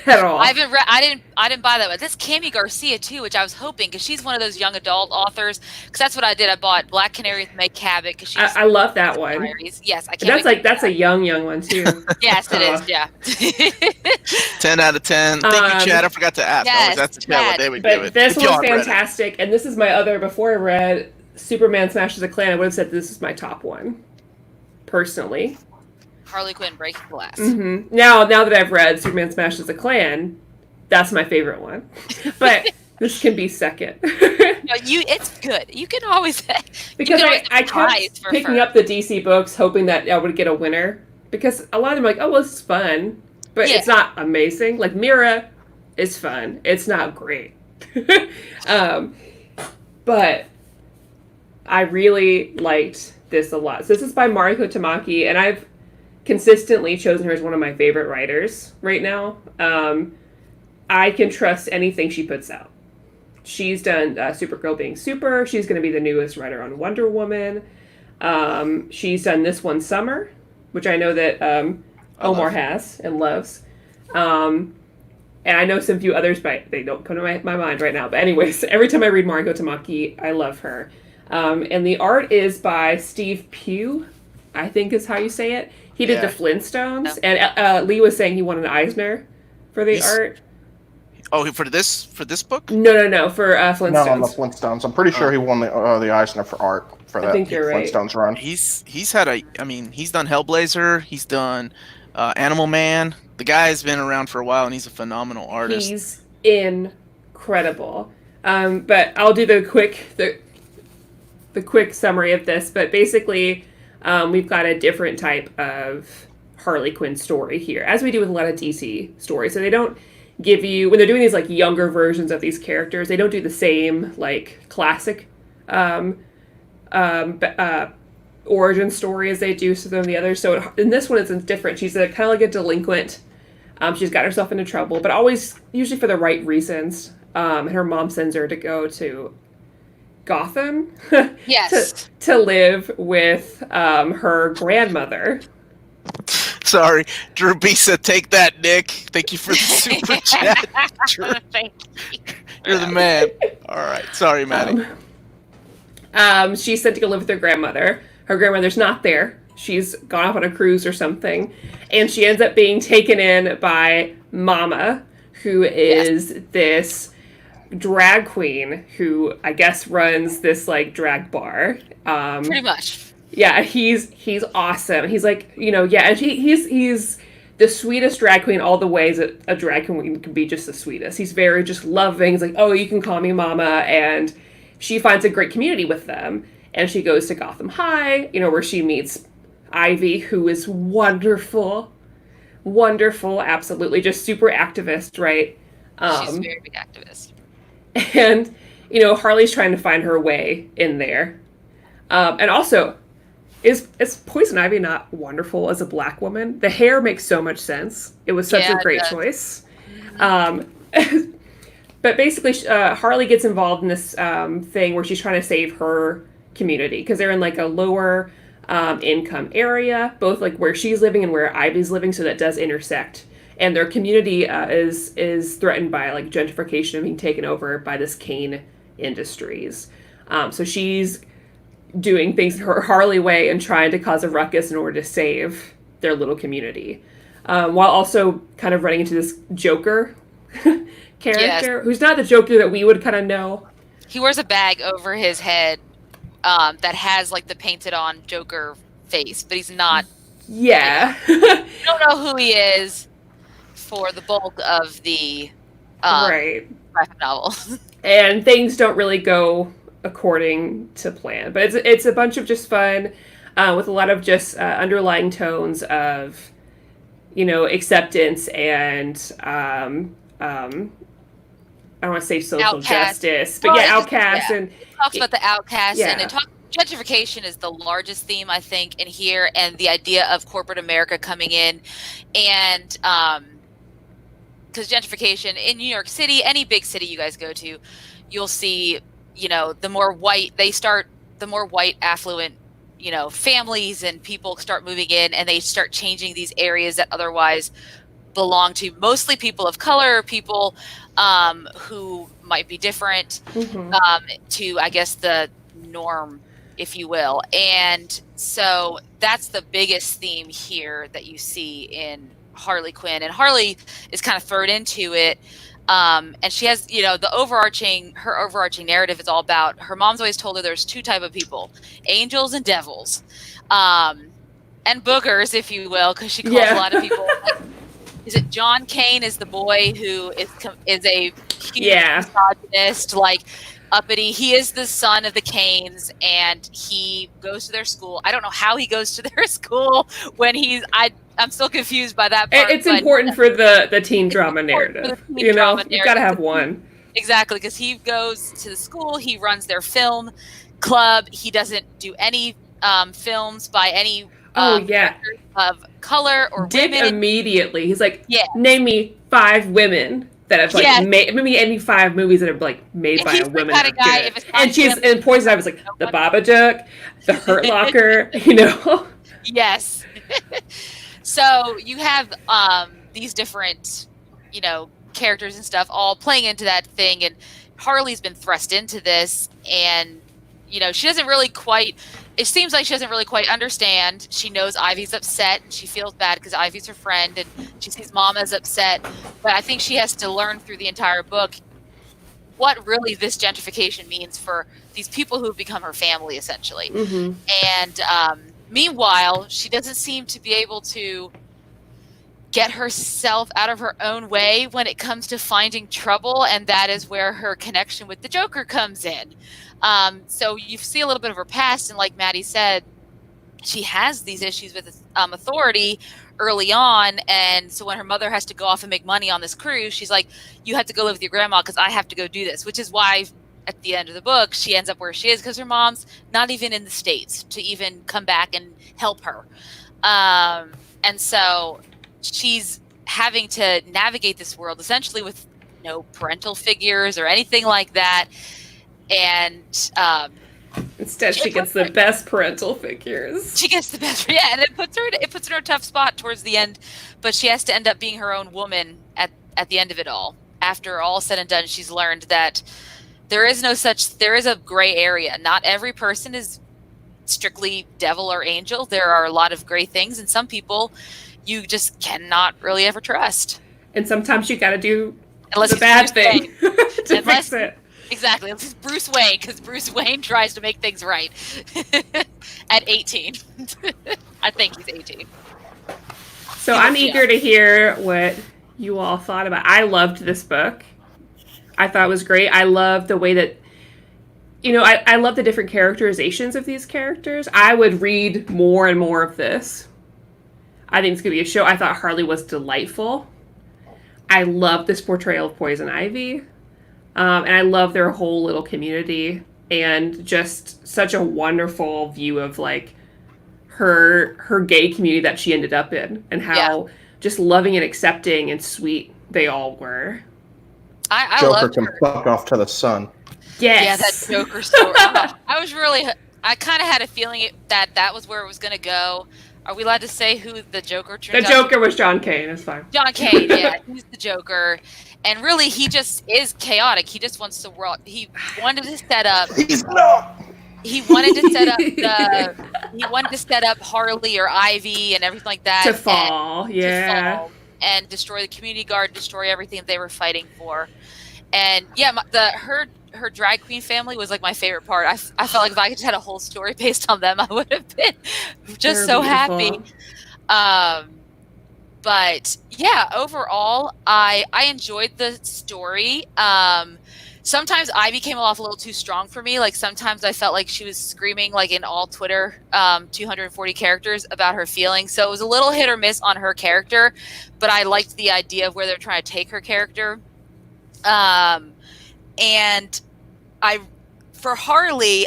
at all. I haven't read. I didn't buy that one. This Cami Garcia too, which I was hoping because she's one of those young adult authors. Because that's what I did. I bought Black Canary with Meg Cabot because she's. I love that one. Diaries. Yes, I can't. That's wait like that's a young one too. Yes, it is. Yeah. 10 out of 10. Thank you, Chad. I forgot to ask. yes, That's the Chad. Chad. They would give But it. this If y'all one's had read it. fantastic, and this is my other. Before I read Superman Smashes a Klan, I would have said this is my top one, personally. Harley Quinn breaking glass. Mm-hmm. Now that I've read Superman Smashes a Klan, that's my favorite one. But this can be second. No, it's good. You can always Because you can I always prize kept for picking first. up the DC books, hoping that I would get a winner. Because a lot of them are like, oh, well, this is fun. But it's not amazing. Like, Mira is fun. It's not great. But I really liked this a lot. So this is by Mariko Tamaki, and I've consistently chosen her as one of my favorite writers right now. I can trust anything she puts out. She's done Supergirl Being Super. She's going to be the newest writer on Wonder Woman. She's done This One Summer, which I know that Omar has and loves. And I know some few others, but they don't come to my mind right now. But anyways, every time I read Mariko Tamaki, I love her. And the art is by Steve Pugh, I think is how you say it. He did the Flintstones. And Lee was saying he wanted an Eisner for the art. Oh, for this book? No, for Flintstones. Not on the Flintstones. I'm pretty sure he won the Eisner for art for that think you're right. Flintstones run. He's had he's done Hellblazer, he's done Animal Man. The guy has been around for a while and he's a phenomenal artist. He's incredible. But I'll do the quick summary of this. But basically, we've got a different type of Harley Quinn story here, as we do with a lot of DC stories. So they don't give you, when they're doing these like younger versions of these characters, they don't do the same like classic origin story as they do some of the others. So in this one, it's different. She's kind of like a delinquent. She's got herself into trouble, but always usually for the right reasons. And her mom sends her to go to Gotham Yes. to live with her grandmother. Sorry, Drew B said, "Take that, Nick. Thank you for the super chat. Drew, Thank you. you're the man." All right, sorry, Maddie. She's sent to go live with her grandmother. Her grandmother's not there. She's gone off on a cruise or something. And she ends up being taken in by Mama, who is this drag queen who I guess runs this like drag bar. Pretty much. Yeah, he's awesome. He's like, and he's the sweetest drag queen all the ways that a drag queen can be just the sweetest. He's very just loving. He's like, oh, you can call me Mama. And she finds a great community with them. And she goes to Gotham High, where she meets Ivy, who is wonderful. Wonderful, absolutely. Just super activist, right? She's a very big activist. And, Harley's trying to find her way in there. And also, is Poison Ivy not wonderful as a black woman? The hair makes so much sense. It was such a great choice. But basically, Harley gets involved in this thing where she's trying to save her community because they're in like a lower income area, both like where she's living and where Ivy's living, so that does intersect. And their community is threatened by like gentrification and being taken over by this cane industries. So she's doing things her Harley way and trying to cause a ruckus in order to save their little community, while also kind of running into this Joker character, who's not the Joker that we would kind of know. He wears a bag over his head that has like the painted on Joker face, but he's not. Yeah. You don't know who he is for the bulk of the right graphic novel. And things don't really go according to plan, but it's a bunch of just fun with a lot of just underlying tones of, you know, acceptance and I don't want to say social justice, but outcasts. And it talks about the outcasts, and it talks. Gentrification is the largest theme, I think, in here, and the idea of corporate America coming in, and because gentrification in New York City, any big city you guys go to, you'll see, you know, the more white affluent, you know, families and people start moving in, and they start changing these areas that otherwise belong to mostly people of color, people who might be different to, I guess, the norm, if you will. And so that's the biggest theme here that you see in Harley Quinn. And Harley is kind of thrown into it. And she has, you know, her overarching narrative is all about, her mom's always told her there's two type of people, angels and devils, and boogers, if you will, because she calls a lot of people. Like, is it John Kane is the boy who is a huge misogynist, like uppity. He is the son of the Kanes, and he goes to their school. I don't know how he goes to their school when I'm still confused by that part. It's important for the teen drama narrative. You know, you've got to have one. Exactly, because he goes to the school. He runs their film club. He doesn't do any films by any of color or women. Immediately. He's like, name me 5 women that have like made, maybe any 5 movies that are like made by a woman. Kind of guy, and Poison Ivy was like the Babadook, the Hurt Locker, you know. Yes. So you have these different, you know, characters and stuff all playing into that thing, and Harley's been thrust into this, and you know, she doesn't really quite. It seems like she doesn't really quite understand. She knows Ivy's upset, and she feels bad because Ivy's her friend, and she sees Mama's upset. But I think she has to learn through the entire book what really this gentrification means for these people who've become her family, essentially. And meanwhile, she doesn't seem to be able to get herself out of her own way when it comes to finding trouble, and that is where her connection with the Joker comes in. So you see a little bit of her past, and like Maddie said, she has these issues with authority early on, and so when her mother has to go off and make money on this cruise, she's like, you have to go live with your grandma because I have to go do this, which is why at the end of the book she ends up where she is, because her mom's not even in the States to even come back and help her. And so she's having to navigate this world essentially with no parental figures or anything like that. And instead she gets the best parental figures. She gets the best, and it puts her in a tough spot towards the end, but she has to end up being her own woman at the end of it all. After all said and done, she's learned that there is a gray area. Not every person is strictly devil or angel. There are a lot of gray things, and some people you just cannot really ever trust. And sometimes you got to do the bad thing to fix it. Exactly. This is Bruce Wayne, because Bruce Wayne tries to make things right at 18. I think he's 18. So I'm eager to hear what you all thought about. I loved this book. I thought it was great. I love the way that, you know, I love the different characterizations of these characters. I would read more and more of this. I think it's going to be a show. I thought Harley was delightful. I love this portrayal of Poison Ivy. And I love their whole little community, and just such a wonderful view of like her gay community that she ended up in, and how just loving and accepting and sweet they all were. I Joker can fuck off to the sun. Yes. Yeah, that Joker story. I I kind of had a feeling that was where it was going to go. Are we allowed to say who the Joker The turned out Joker was John Kane. It's fine. John Kane, yeah, he's the Joker, and really, he just is chaotic. He just wants the world. He wanted to set up. He's not. He wanted to set up He wanted to set up Harley or Ivy and everything like that To fall, yeah. to fall and destroy the community guard, destroy everything they were fighting for. And yeah, her drag queen family was like my favorite part. I felt like if I just had a whole story based on them, I would have been just so happy. But yeah, overall, I enjoyed the story. Sometimes Ivy came off a little too strong for me. Like sometimes I felt like she was screaming like in all Twitter, 240 characters about her feelings. So it was a little hit or miss on her character, but I liked the idea of where they're trying to take her character. And for Harley,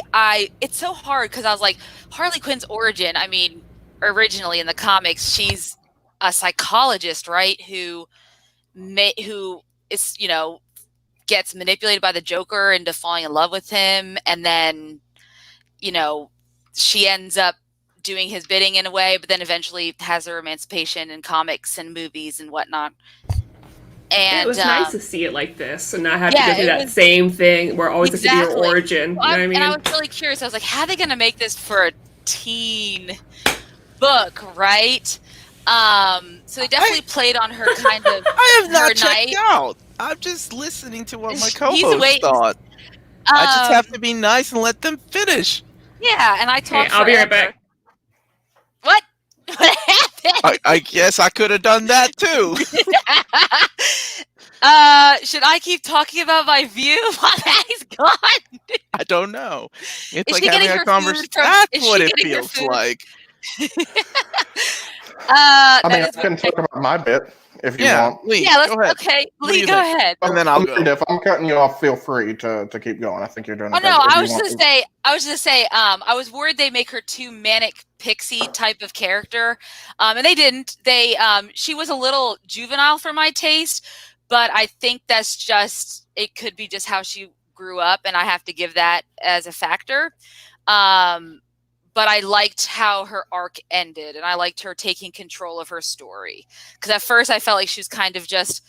it's so hard because I was like, Harley Quinn's origin. I mean, originally in the comics, she's a psychologist, right? Who is, gets manipulated by the Joker into falling in love with him, and then, she ends up doing his bidding in a way, but then eventually has her emancipation in comics and movies and whatnot. And it was nice to see it like this and not have to go through that same thing where always has to be your origin. Well, you know what I mean? And I was really curious. I was like, how are they going to make this for a teen book, right? So they definitely played on her kind of. I have not checked out. I'm just listening to what my co-host thought. I just have to be nice and let them finish. Yeah, and I talked. Okay, I'll be right back. What? What happened? I guess I could have done that too. Should I keep talking about my view while Maddie's gone? I don't know. It's Is like having a conversation. That's what it feels like. I can talk about my bit if you want. Lee, yeah, go ahead. Okay, Lee, go ahead. And then I'll go. If I'm cutting you off, feel free to keep going. I think you're doing. Oh no, I was just gonna say, I was worried they make her too manic pixie type of character, and they didn't. She was a little juvenile for my taste, but I think that's just it. Could be just how she grew up, and I have to give that as a factor. But I liked how her arc ended, and I liked her taking control of her story. Because at first I felt like she was kind of just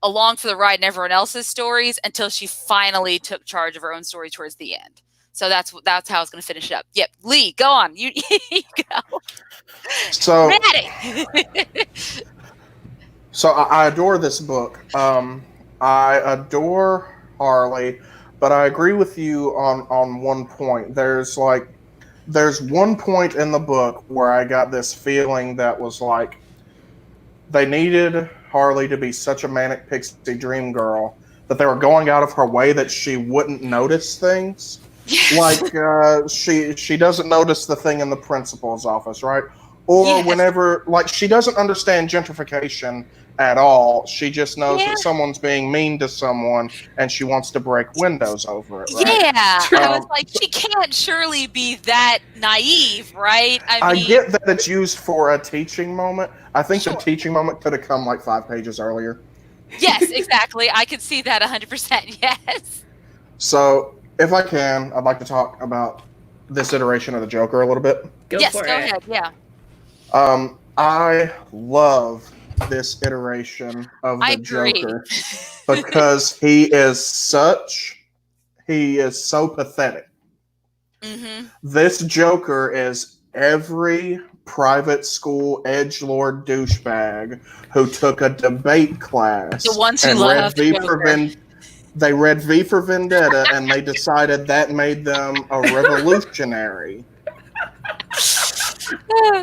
along for the ride in everyone else's stories until she finally took charge of her own story towards the end. So that's how I was going to finish it up. Yep, Lee, go on. You go. So, Maddie. So I adore this book. I adore Harley, but I agree with you on one point. There's one point in the book where I got this feeling that was like they needed Harley to be such a manic pixie dream girl that they were going out of her way that she wouldn't notice things. Yes. Like she doesn't notice the thing in the principal's office, right? Or whenever, like, she doesn't understand gentrification at all. She just knows that someone's being mean to someone and she wants to break windows over it, right? Yeah. I was like, she can't surely be that naive, right? I mean, get that it's used for a teaching moment. I think the teaching moment could have come like 5 pages earlier. Yes, exactly. I could see that 100%. Yes. So, if I can, I'd like to talk about this iteration of the Joker a little bit. Go ahead. Yeah. I love this iteration of the Joker because he is so pathetic. Mm-hmm. This Joker is every private school edgelord douchebag who took a debate class. The ones who love they read V for Vendetta and they decided that made them a revolutionary.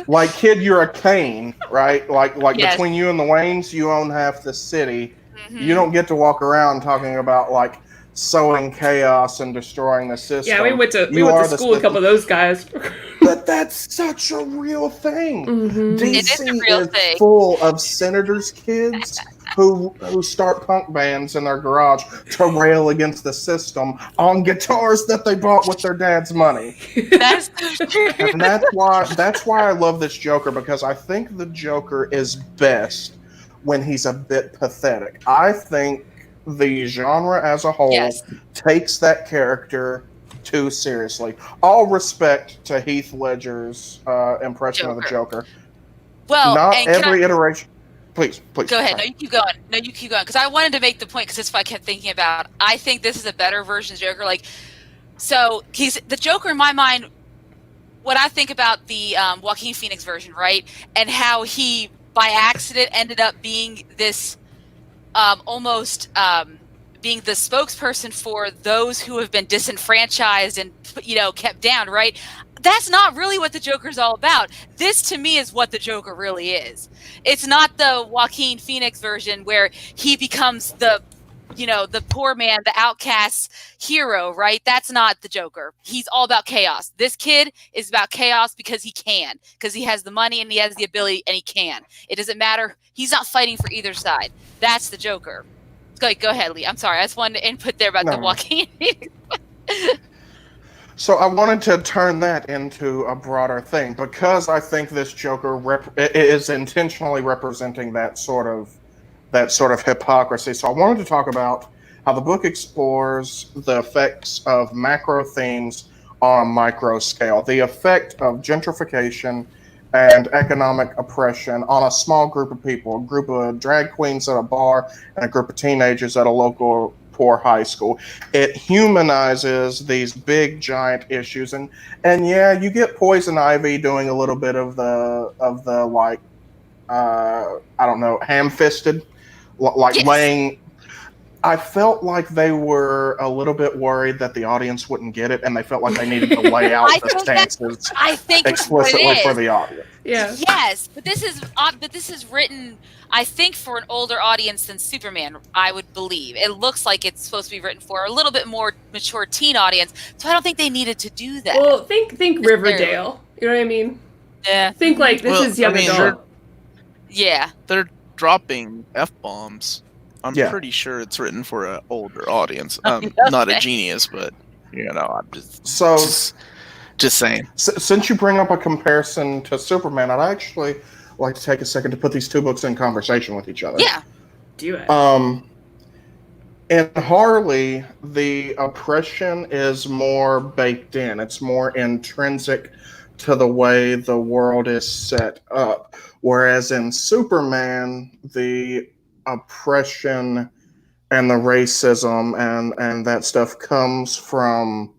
Like, kid, you're a Kane, right? Like between you and the Waynes, you own half the city. Mm-hmm. You don't get to walk around talking about like sowing chaos and destroying the system. Yeah, we went to school with a couple of those guys. But that's such a real thing. Mm-hmm. DC is full of senators' kids who start punk bands in their garage to rail against the system on guitars that they bought with their dad's money. That's so true. And that's why I love this Joker, because I think the Joker is best when he's a bit pathetic. I think the genre as a whole takes that character too seriously. All respect to Heath Ledger's impression of the Joker. Well, not and every iteration. Please. Go ahead. Sorry. No, you keep going. Because I wanted to make the point, because that's what I kept thinking about. I think this is a better version of Joker. Like, so he's the Joker in my mind. What I think about the Joaquin Phoenix version, right, and how he by accident ended up being this almost being the spokesperson for those who have been disenfranchised and kept down, right? That's not really what the Joker's all about. This, to me, is what the Joker really is. It's not the Joaquin Phoenix version where he becomes the poor man, the outcast hero, right? That's not the Joker. He's all about chaos. This kid is about chaos because he can, because he has the money and he has the ability and he can. It doesn't matter. He's not fighting for either side. That's the Joker. Go ahead, Lee. I'm sorry. I just wanted to input there about the Joaquin. So I wanted to turn that into a broader thing, because I think this Joker is intentionally representing that sort of hypocrisy. So I wanted to talk about how the book explores the effects of macro themes on a micro scale, the effect of gentrification and economic oppression on a small group of people, a group of drag queens at a bar and a group of teenagers at a local poor high school. It humanizes these big giant issues, and yeah, you get Poison Ivy doing a little bit of the like I don't know, ham-fisted, like yes. laying. I felt like they were a little bit worried that the audience wouldn't get it, and they felt like they needed to lay out the stances explicitly for the audience. Yeah. Yes, but this is written, I think, for an older audience than Superman, I would believe. It looks like it's supposed to be written for a little bit more mature teen audience, so I don't think they needed to do that. Well, think Riverdale. You know what I mean? Yeah. Think like this is young adult. Yeah. They're dropping F-bombs. I'm pretty sure it's written for an older audience. I'm not a genius, but I'm just saying. Since you bring up a comparison to Superman, I'd actually like to take a second to put these two books in conversation with each other. Yeah. Do it. In Harley, the oppression is more baked in. It's more intrinsic to the way the world is set up. Whereas in Superman, the oppression and the racism and that stuff comes from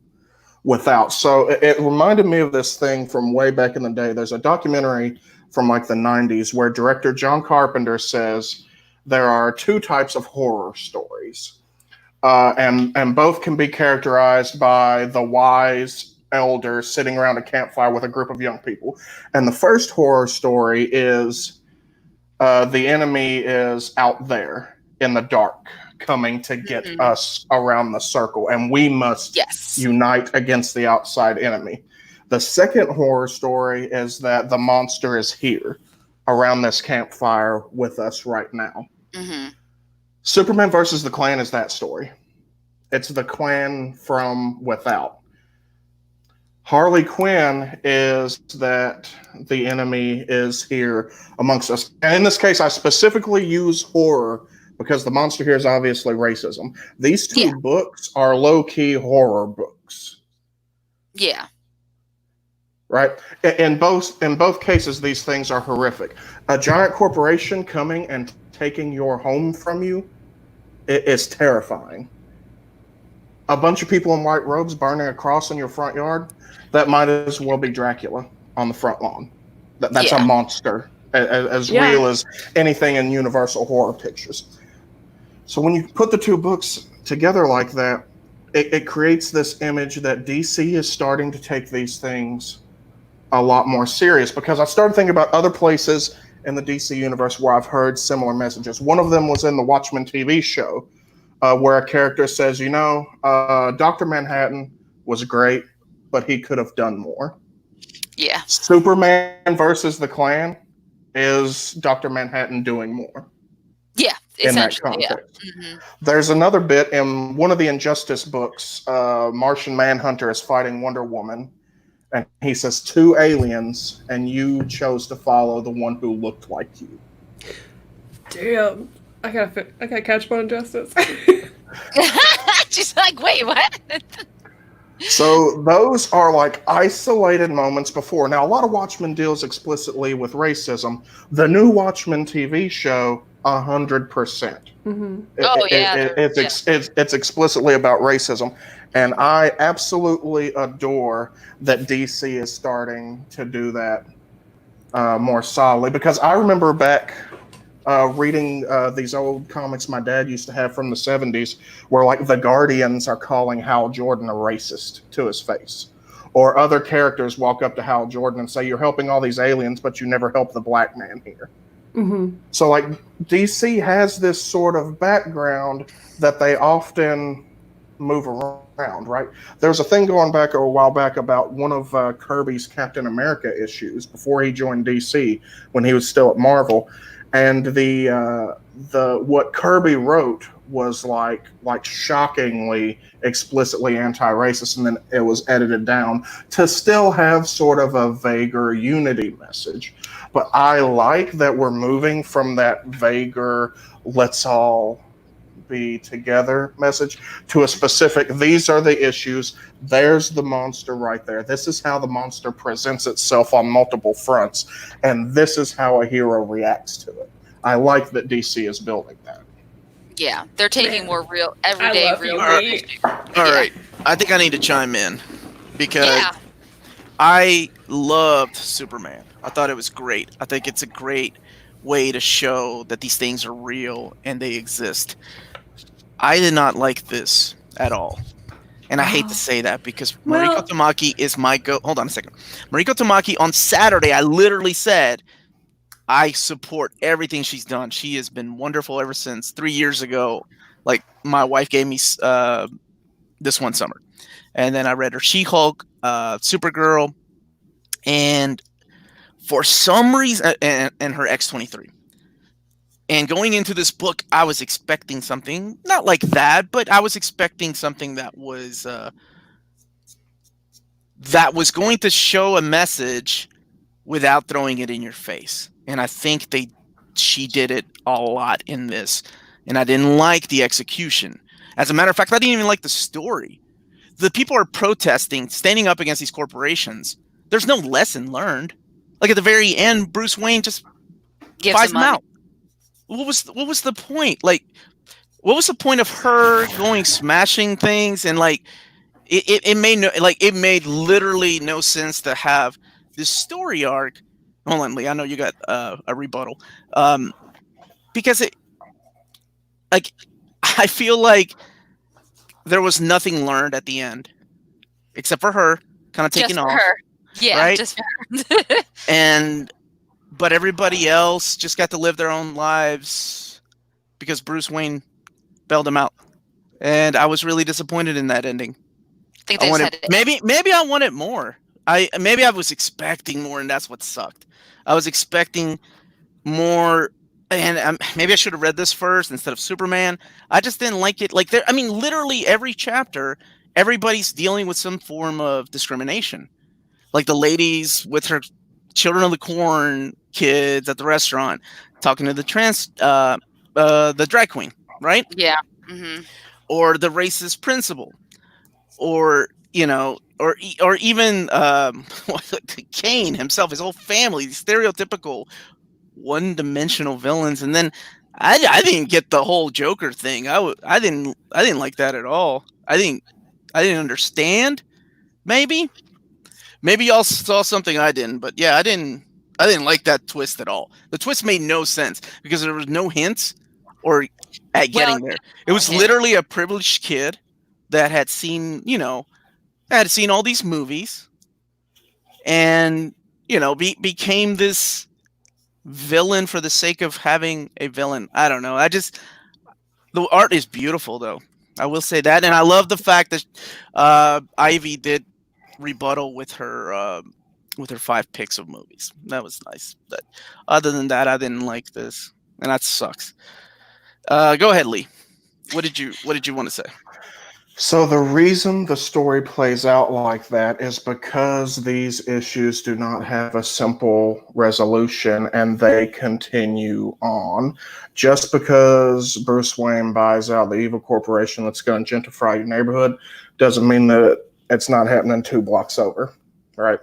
without. So it reminded me of this thing from way back in the day. There's a documentary from like the 90s where director John Carpenter says there are two types of horror stories, and both can be characterized by the wise elder sitting around a campfire with a group of young people. And the first horror story is the enemy is out there in the dark, coming to get us around the circle, and we must unite against the outside enemy. The second horror story is that the monster is here around this campfire with us right now. Mm-hmm. Superman versus the Klan is that story. It's the Klan from without. Harley Quinn is that the enemy is here amongst us. And in this case, I specifically use horror because the monster here is obviously racism. These two books are low-key horror books. Yeah. Right? In both cases, these things are horrific. A giant corporation coming and taking your home from you, it is terrifying. A bunch of people in white robes burning a cross in your front yard, that might as well be Dracula on the front lawn. That's a monster, as real as anything in Universal horror pictures. So when you put the two books together like that, it creates this image that DC is starting to take these things a lot more serious, because I started thinking about other places in the DC universe where I've heard similar messages. One of them was in the Watchmen TV show, where a character says, Dr. Manhattan was great, but he could have done more. Yeah. Superman versus the Klan is Dr. Manhattan doing more. Yeah, in that context. There's another bit in one of the Injustice books. Martian Manhunter is fighting Wonder Woman, and he says, 2 aliens, and you chose to follow the one who looked like you. Damn. I gotta catch one Injustice. She's like, wait, what? So those are like isolated moments before. Now, a lot of Watchmen deals explicitly with racism. The new Watchmen TV show, 100%. Mm-hmm. Oh yeah, It's explicitly about racism, and I absolutely adore that DC is starting to do that more solidly, because I remember back reading these old comics my dad used to have from the 70s, where like the Guardians are calling Hal Jordan a racist to his face. Or other characters walk up to Hal Jordan and say, "You're helping all these aliens, but you never help the black man here." Mm-hmm. So, like, DC has this sort of background that they often move around, right? There's a thing going back a while back about one of Kirby's Captain America issues before he joined DC, when he was still at Marvel, and the what Kirby wrote was like shockingly explicitly anti-racist, and then it was edited down to still have sort of a vaguer unity message. But I like that we're moving from that vaguer "let's all be together" message to a specific, these are the issues, there's the monster right there, this is how the monster presents itself on multiple fronts, and this is how a hero reacts to it. I like that DC is building that. yeah. They're taking Man. more real, I everyday, love real. you, world Nate. issues. All right. I think I need to chime in because Yeah. I loved Superman. I thought it was great. I think it's a great way to show that these things are real and they exist. I did not like this at all. And I hate to say that because Well- Mariko Tamaki is my go. Hold on a second. Mariko Tamaki, on Saturday, I literally said, I support everything she's done. She has been wonderful ever since 3 years ago. Like, my wife gave me this one summer. And then I read her She-Hulk, Supergirl, and for some reason, and her X-23. And going into this book, I was expecting something not like that, but I was expecting something that was going to show a message without throwing it in your face. And I think she did it a lot in this, and I didn't like the execution. As a matter of fact, I didn't even like the story. The people are protesting, standing up against these corporations. There's no lesson learned. Like, at the very end, Bruce Wayne just Gives buys them them money. out. What was the point? Like, what was the point of her going smashing things? And like, it made literally no sense to have this story arc. Hold on, Lee. I know you got a rebuttal. Because I feel like there was nothing learned at the end, except for her kind of taking Just for off. her. Yeah, right? just for her. But everybody else just got to live their own lives because Bruce Wayne bailed them out. And I was really disappointed in that ending. I think they just had it. Maybe I wanted more. Maybe I was expecting more, and that's what sucked. I was expecting more, and maybe I should have read this first instead of Superman. I just didn't like it. Like, literally every chapter, everybody's dealing with some form of discrimination. Like the ladies with her Children of the Corn kids at the restaurant, talking to the the drag queen, right? Yeah. Mm-hmm. Or the racist principal, or or even Kane himself, his whole family, stereotypical one-dimensional villains. And then I didn't get the whole Joker thing. I didn't like that at all. I didn't understand. Maybe y'all saw something I didn't, but yeah, I didn't like that twist at all. The twist made no sense because there was no hints or at getting there. It was literally a privileged kid that had seen, all these movies and, became this villain for the sake of having a villain. I don't know. The art is beautiful though. I will say that. And I love the fact that Ivy did rebuttal with her 5 picks of movies. That was nice. But other than that, I didn't like this, and that sucks. Go ahead, Lee. What did you want to say? So the reason the story plays out like that is because these issues do not have a simple resolution, and they continue on. Just because Bruce Wayne buys out the evil corporation that's going to gentrify your neighborhood doesn't mean that It's not happening 2 blocks over, right?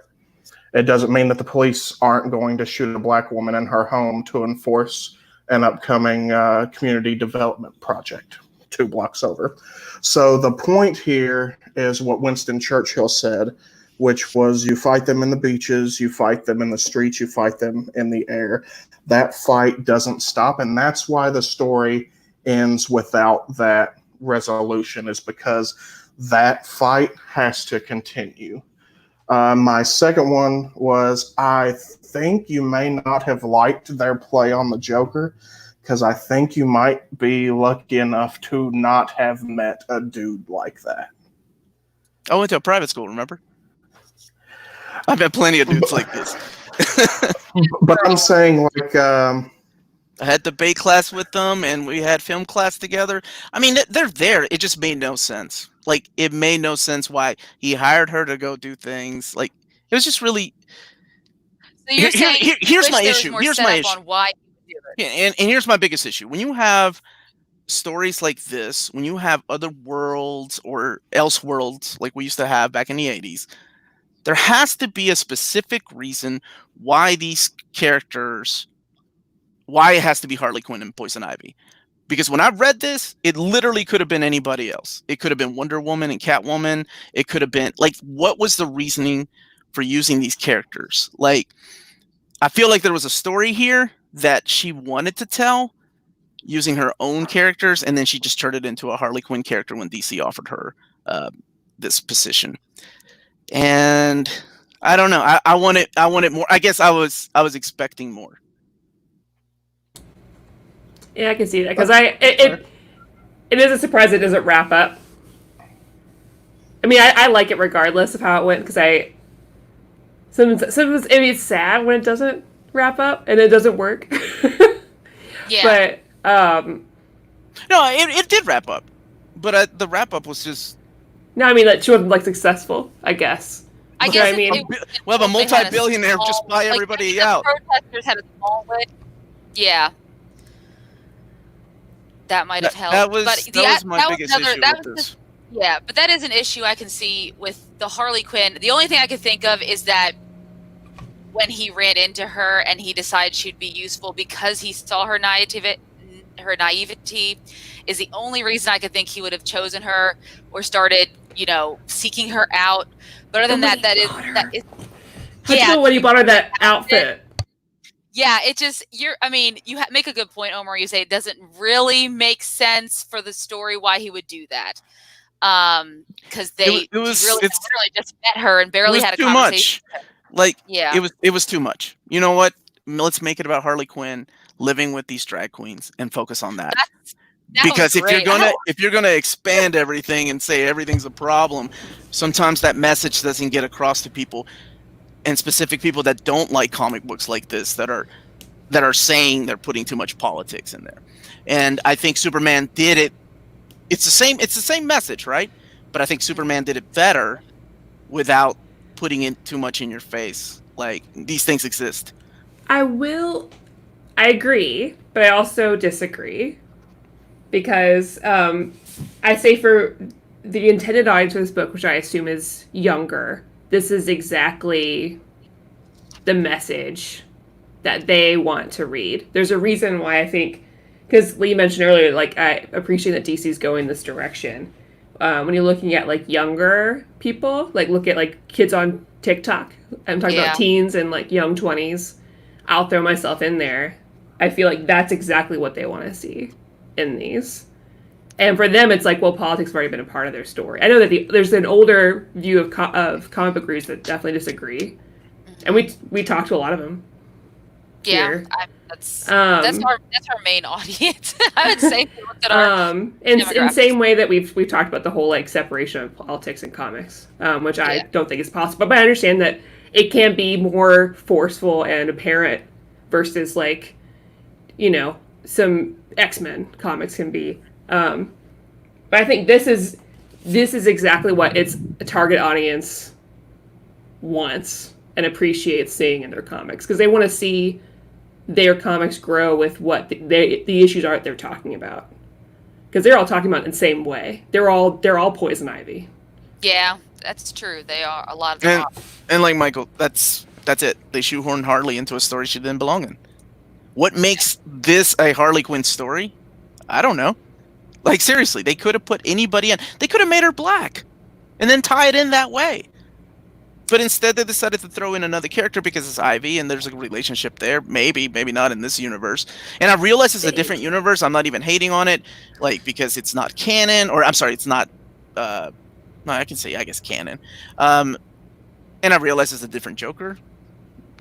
It doesn't mean that the police aren't going to shoot a black woman in her home to enforce an upcoming community development project 2 blocks over. So the point here is what Winston Churchill said, which was you fight them in the beaches, you fight them in the streets, you fight them in the air. That fight doesn't stop, and that's why the story ends without that resolution, is because that fight has to continue. My second one was, I think you may not have liked their play on the Joker, because I think you might be lucky enough to not have met a dude like that. I went to a private school, remember? I've met plenty of dudes like this. But I'm saying, like, I had debate class with them, and we had film class together. I mean, they're there. It just made no sense. Like, it made no sense why he hired her to go do things. Like, it was just really. So you're saying here's my issue. Here's my issue. On why you would do it. Yeah, and here's my biggest issue. When you have stories like this, when you have other worlds or else worlds like we used to have back in the 80s, there has to be a specific reason why these characters, why it has to be Harley Quinn and Poison Ivy. Because when I read this, it literally could have been anybody else. It could have been Wonder Woman and Catwoman. It could have been, like, what was the reasoning for using these characters? Like, I feel like there was a story here that she wanted to tell using her own characters, and then she just turned it into a Harley Quinn character when DC offered her this position. And I don't know. I wanted more. I guess I was expecting more. Yeah, I can see that, because it is a surprise it doesn't wrap up. I mean, I like it regardless of how it went, because sometimes it's sad when it doesn't wrap up and it doesn't work. Yeah. But no, it did wrap up, but the wrap up was just. No, I mean, like, she wasn't, like, successful, I guess. I guess I mean, we'll have a multi-billionaire just buy everybody out. The protesters had a small win. Yeah. That might have helped. That was my biggest issue with this. Yeah, but that is an issue I can see with the Harley Quinn. The only thing I can think of is that when he ran into her and he decided she'd be useful because he saw her naivety is the only reason I could think he would have chosen her or started, seeking her out. But other than that is yeah. When you bought her that outfit. Yeah, it just you make a good point, Omar. You say it doesn't really make sense for the story why he would do that, because he really just met her and barely had a conversation. Much. Like, yeah, it was too much. You know what? Let's make it about Harley Quinn living with these drag queens and focus on that. Because if you're gonna expand everything and say everything's a problem, sometimes that message doesn't get across to people. And specific people that don't like comic books like this, that are saying they're putting too much politics in there. And I think Superman did it. It's the same message, right? But I think Superman did it better without putting it too much in your face. Like, these things exist. I agree, but I also disagree. Because I say for the intended audience for this book, which I assume is younger, this is exactly the message that they want to read. There's a reason why I think, because Lee mentioned earlier, like, I appreciate that DC's going this direction. When you're looking at, like, younger people, like, look at, like, kids on TikTok. I'm talking about teens and, like, young 20s. I'll throw myself in there. I feel like that's exactly what they want to see in these. And for them, it's like, well, politics have already been a part of their story. I know that there's an older view of comic book readers that definitely disagree, and we talked to a lot of them. Yeah, that's our main audience. I would say. In same way that we've talked about the whole, like, separation of politics and comics, which I don't think is possible. But I understand that it can be more forceful and apparent versus, like, some X-Men comics can be. But I think this is exactly what its target audience wants and appreciates seeing in their comics, because they want to see their comics grow with what the issues are that they're talking about, because they're all talking about it in the same way. They're all Poison Ivy. Yeah, That's true. They are a lot of them. And like Michael, that's it. They shoehorned Harley into a story she didn't belong in. What makes this a Harley Quinn story? I don't know. Like, seriously, they could have put anybody in. They could have made her black and then tie it in that way. But instead, they decided to throw in another character because it's Ivy, and there's a relationship there. Maybe not in this universe. And I realize it's a different universe. I'm not even hating on it, like, because it's not canon. Or, I'm sorry, it's not... no, I can say, I guess, canon. And I realize it's a different Joker.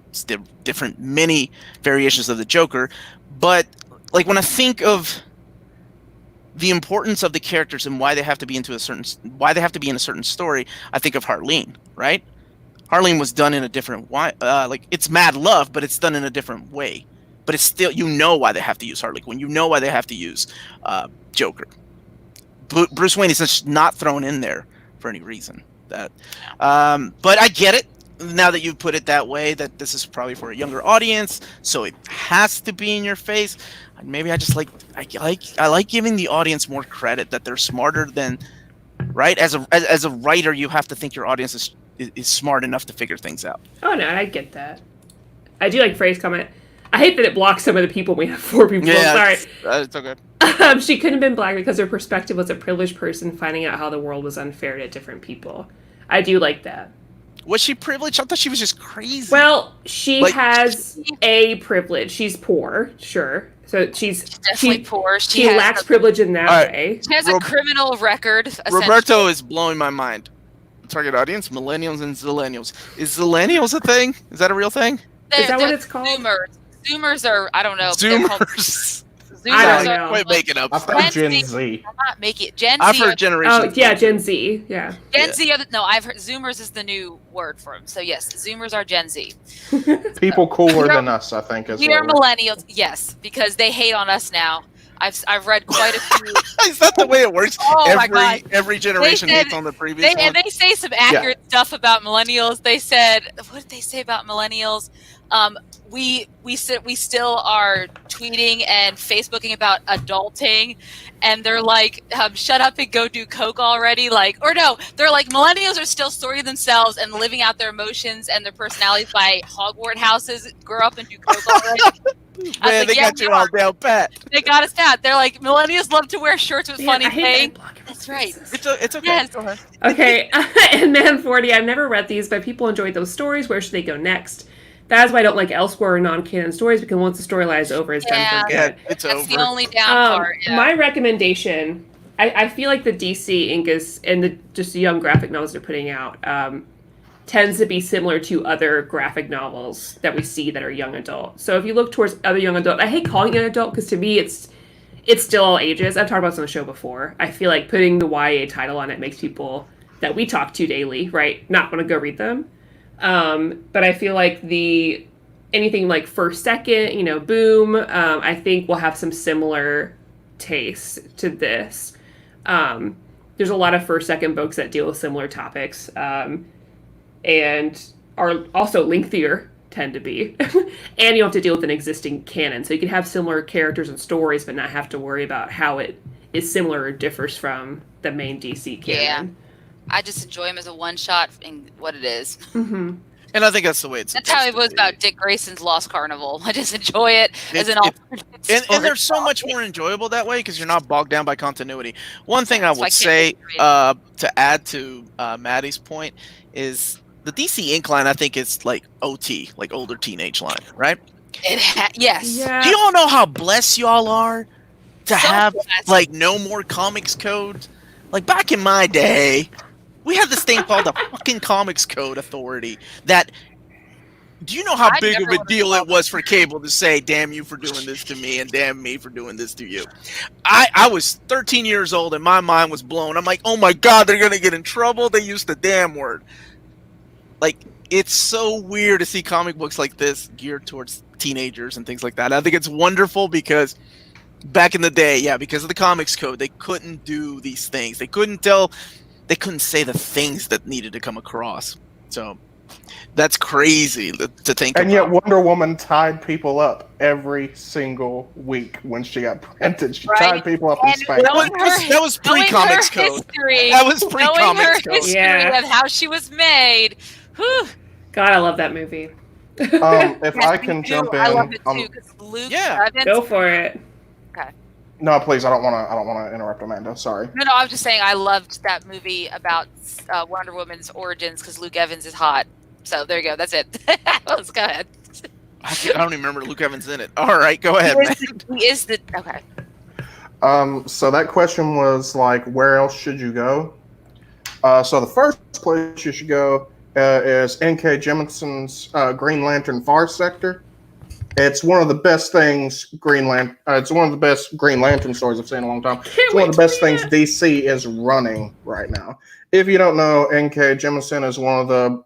It's different, many variations of the Joker. But, like, when I think of the importance of the characters and why they have to be in a certain story, I think of Harleen, right? Harleen was done in a different way. Like, it's Mad Love, but it's done in a different way. But it's still, you know why they have to use Harley Quinn. You know why they have to use Joker. Bruce Wayne is just not thrown in there for any reason. But I get it. Now that you put it that way, that this is probably for a younger audience, so it has to be in your face. Maybe I just I like giving the audience more credit that they're smarter than, right? As a writer, you have to think your audience is smart enough to figure things out. Oh no, I get that. I do like Frey's comment. I hate that it blocks some of the people. We have 4 people. Yeah, Sorry. It's okay. She couldn't have been black because her perspective was a privileged person finding out how the world was unfair to different people. I do like that. Was she privileged? I thought she was just crazy. Well, she has a privilege. She's poor, sure. So she's definitely poor. She lacks privilege in that way. She has a criminal record. Roberto is blowing my mind. Target audience: millennials and zillennials. Is zillennials a thing? Is that a real thing? Is that what it's called? Zoomers. Zoomers are, I don't know. Zoomers. I don't know. Quite making up. I've heard Gen Z. I'm not making it. Gen Z. I've heard generation. Oh yeah, Gen Z. Yeah. Gen Z. No, I've heard Zoomers is the new word for them. So yes, Zoomers are Gen Z. People cooler than us, I think, as well. We are millennials. Yes, because they hate on us now. I've read quite a few. Is that the way it works? Oh my God. Every generation hates on the previous one. And they say some accurate stuff about millennials. They said, what did they say about millennials? We still are tweeting and Facebooking about adulting, and they're like, shut up and go do coke already. They're like, millennials are still sorting themselves and living out their emotions and their personalities by Hogwarts houses. Grow up and do coke already. Man, they got you all down pat. They got us down. They're like, millennials love to wear shirts with funny paint. That's right. It's okay. Yes. Go ahead. Okay, and Man 40, I've never read these, but people enjoyed those stories. Where should they go next? That is why I don't like elsewhere or non-canon stories, because once the storyline is over, it's done for good. Yeah, it's That's over. the only down part. Yeah. My recommendation, I feel like the DC ink is, and just the young graphic novels they're putting out, tends to be similar to other graphic novels that we see that are young adult. So if you look towards other young adult, I hate calling it young adult because to me it's still all ages. I've talked about this on the show before. I feel like putting the YA title on it makes people that we talk to daily, right, not want to go read them. But I feel like anything like First Second, Boom, I think will have some similar tastes to this. There's a lot of First Second books that deal with similar topics. And are also lengthier, tend to be. And you have to deal with an existing canon. So you can have similar characters and stories, but not have to worry about how it is similar or differs from the main DC canon. Yeah. I just enjoy him as a one-shot in what it is. Mm-hmm. And I think that's the way it's That's how it was about Dick Grayson's Lost Carnival. I just enjoy it as an alternate story. And they're so much more enjoyable that way because you're not bogged down by continuity. One thing I would say to add to Maddie's point is the DC Ink line, I think, is like OT, like older teenage line, right? Yes. Yeah. Do you all know how blessed y'all are to have blessed. like no more comics code? Like back in my day, we had this thing called the fucking Comics Code Authority that, do you know how big of a deal it was for cable to say, damn you for doing this to me and damn me for doing this to you? I was 13 years old and my mind was blown. I'm like, oh my God, they're going to get in trouble. They used the damn word. Like, it's so weird to see comic books like this geared towards teenagers and things like that. I think it's wonderful because back in the day, because of the Comics Code, they couldn't do these things. They couldn't say the things that needed to come across. So That's crazy to think And about. yet Wonder Woman tied people up every single week when she got printed. She tied people up and And spanked knowing them. That was pre-comics knowing her code. history, That was knowing her pre-comics code. history Yeah. of how she was made. Whew. God, I love that movie. If Yes, I me can too. jump in, I love it too because Luke Yeah. Evans. Go for it. no, please, I don't want to interrupt Amanda. Sorry. No, I'm just saying I loved that movie about Wonder Woman's origins because Luke Evans is hot. So there you go. That's it. Let's go ahead. I don't even remember Luke Evans in it. All right, go ahead, man. He is the okay. So that question was like, where else should you go? So the first place you should go is N.K. Jemison's Green Lantern Far Sector. It's one of the best things it's one of the best Green Lantern stories I've seen in a long time. It's one of the best things DC is running right now. If you don't know, N.K. Jemisin is one of the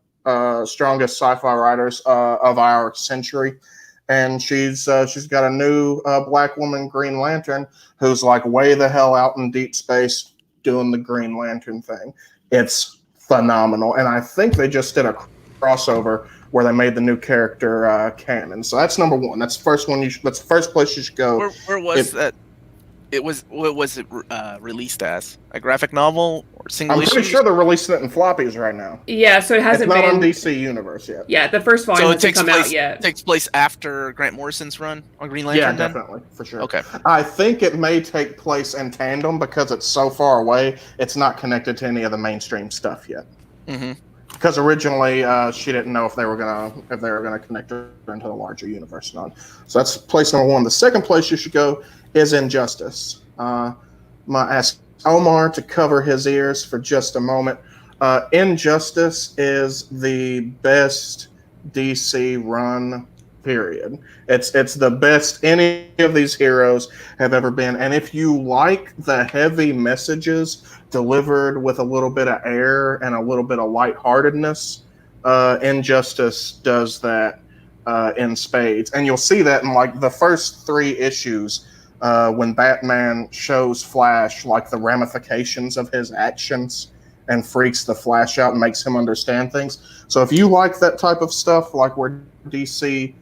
strongest sci-fi writers of our century, and she's got a new black woman Green Lantern who's like way the hell out in deep space doing the Green Lantern thing. It's phenomenal, and I think they just did a crossover where they made the new character canon. So that's number one. That's the first one. That's the first place you should go. Where was that? What was it released as? A graphic novel or single I'm issue? pretty sure they're releasing it in floppies right now. Yeah, so it hasn't It's not been on DC Universe yet. Yeah, the first volume So it hasn't takes come place out yet. takes place after Grant Morrison's run on Green Lantern. Yeah, then? definitely, for sure. Okay. I think it may take place in tandem because it's so far away. It's not connected to any of the mainstream stuff yet. Mm-hmm. Because originally she didn't know if they were gonna connect her into the larger universe or not. So that's place number one. The second place you should go is Injustice. I'm gonna ask Omar to cover his ears for just a moment. Injustice is the best DC run, period. It's the best any of these heroes have ever been. And if you like the heavy messages delivered with a little bit of air and a little bit of lightheartedness, Injustice does that in spades. And you'll see that in like the first 3 issues when Batman shows Flash like the ramifications of his actions and freaks the Flash out and makes him understand things. So if you like that type of stuff, like where DC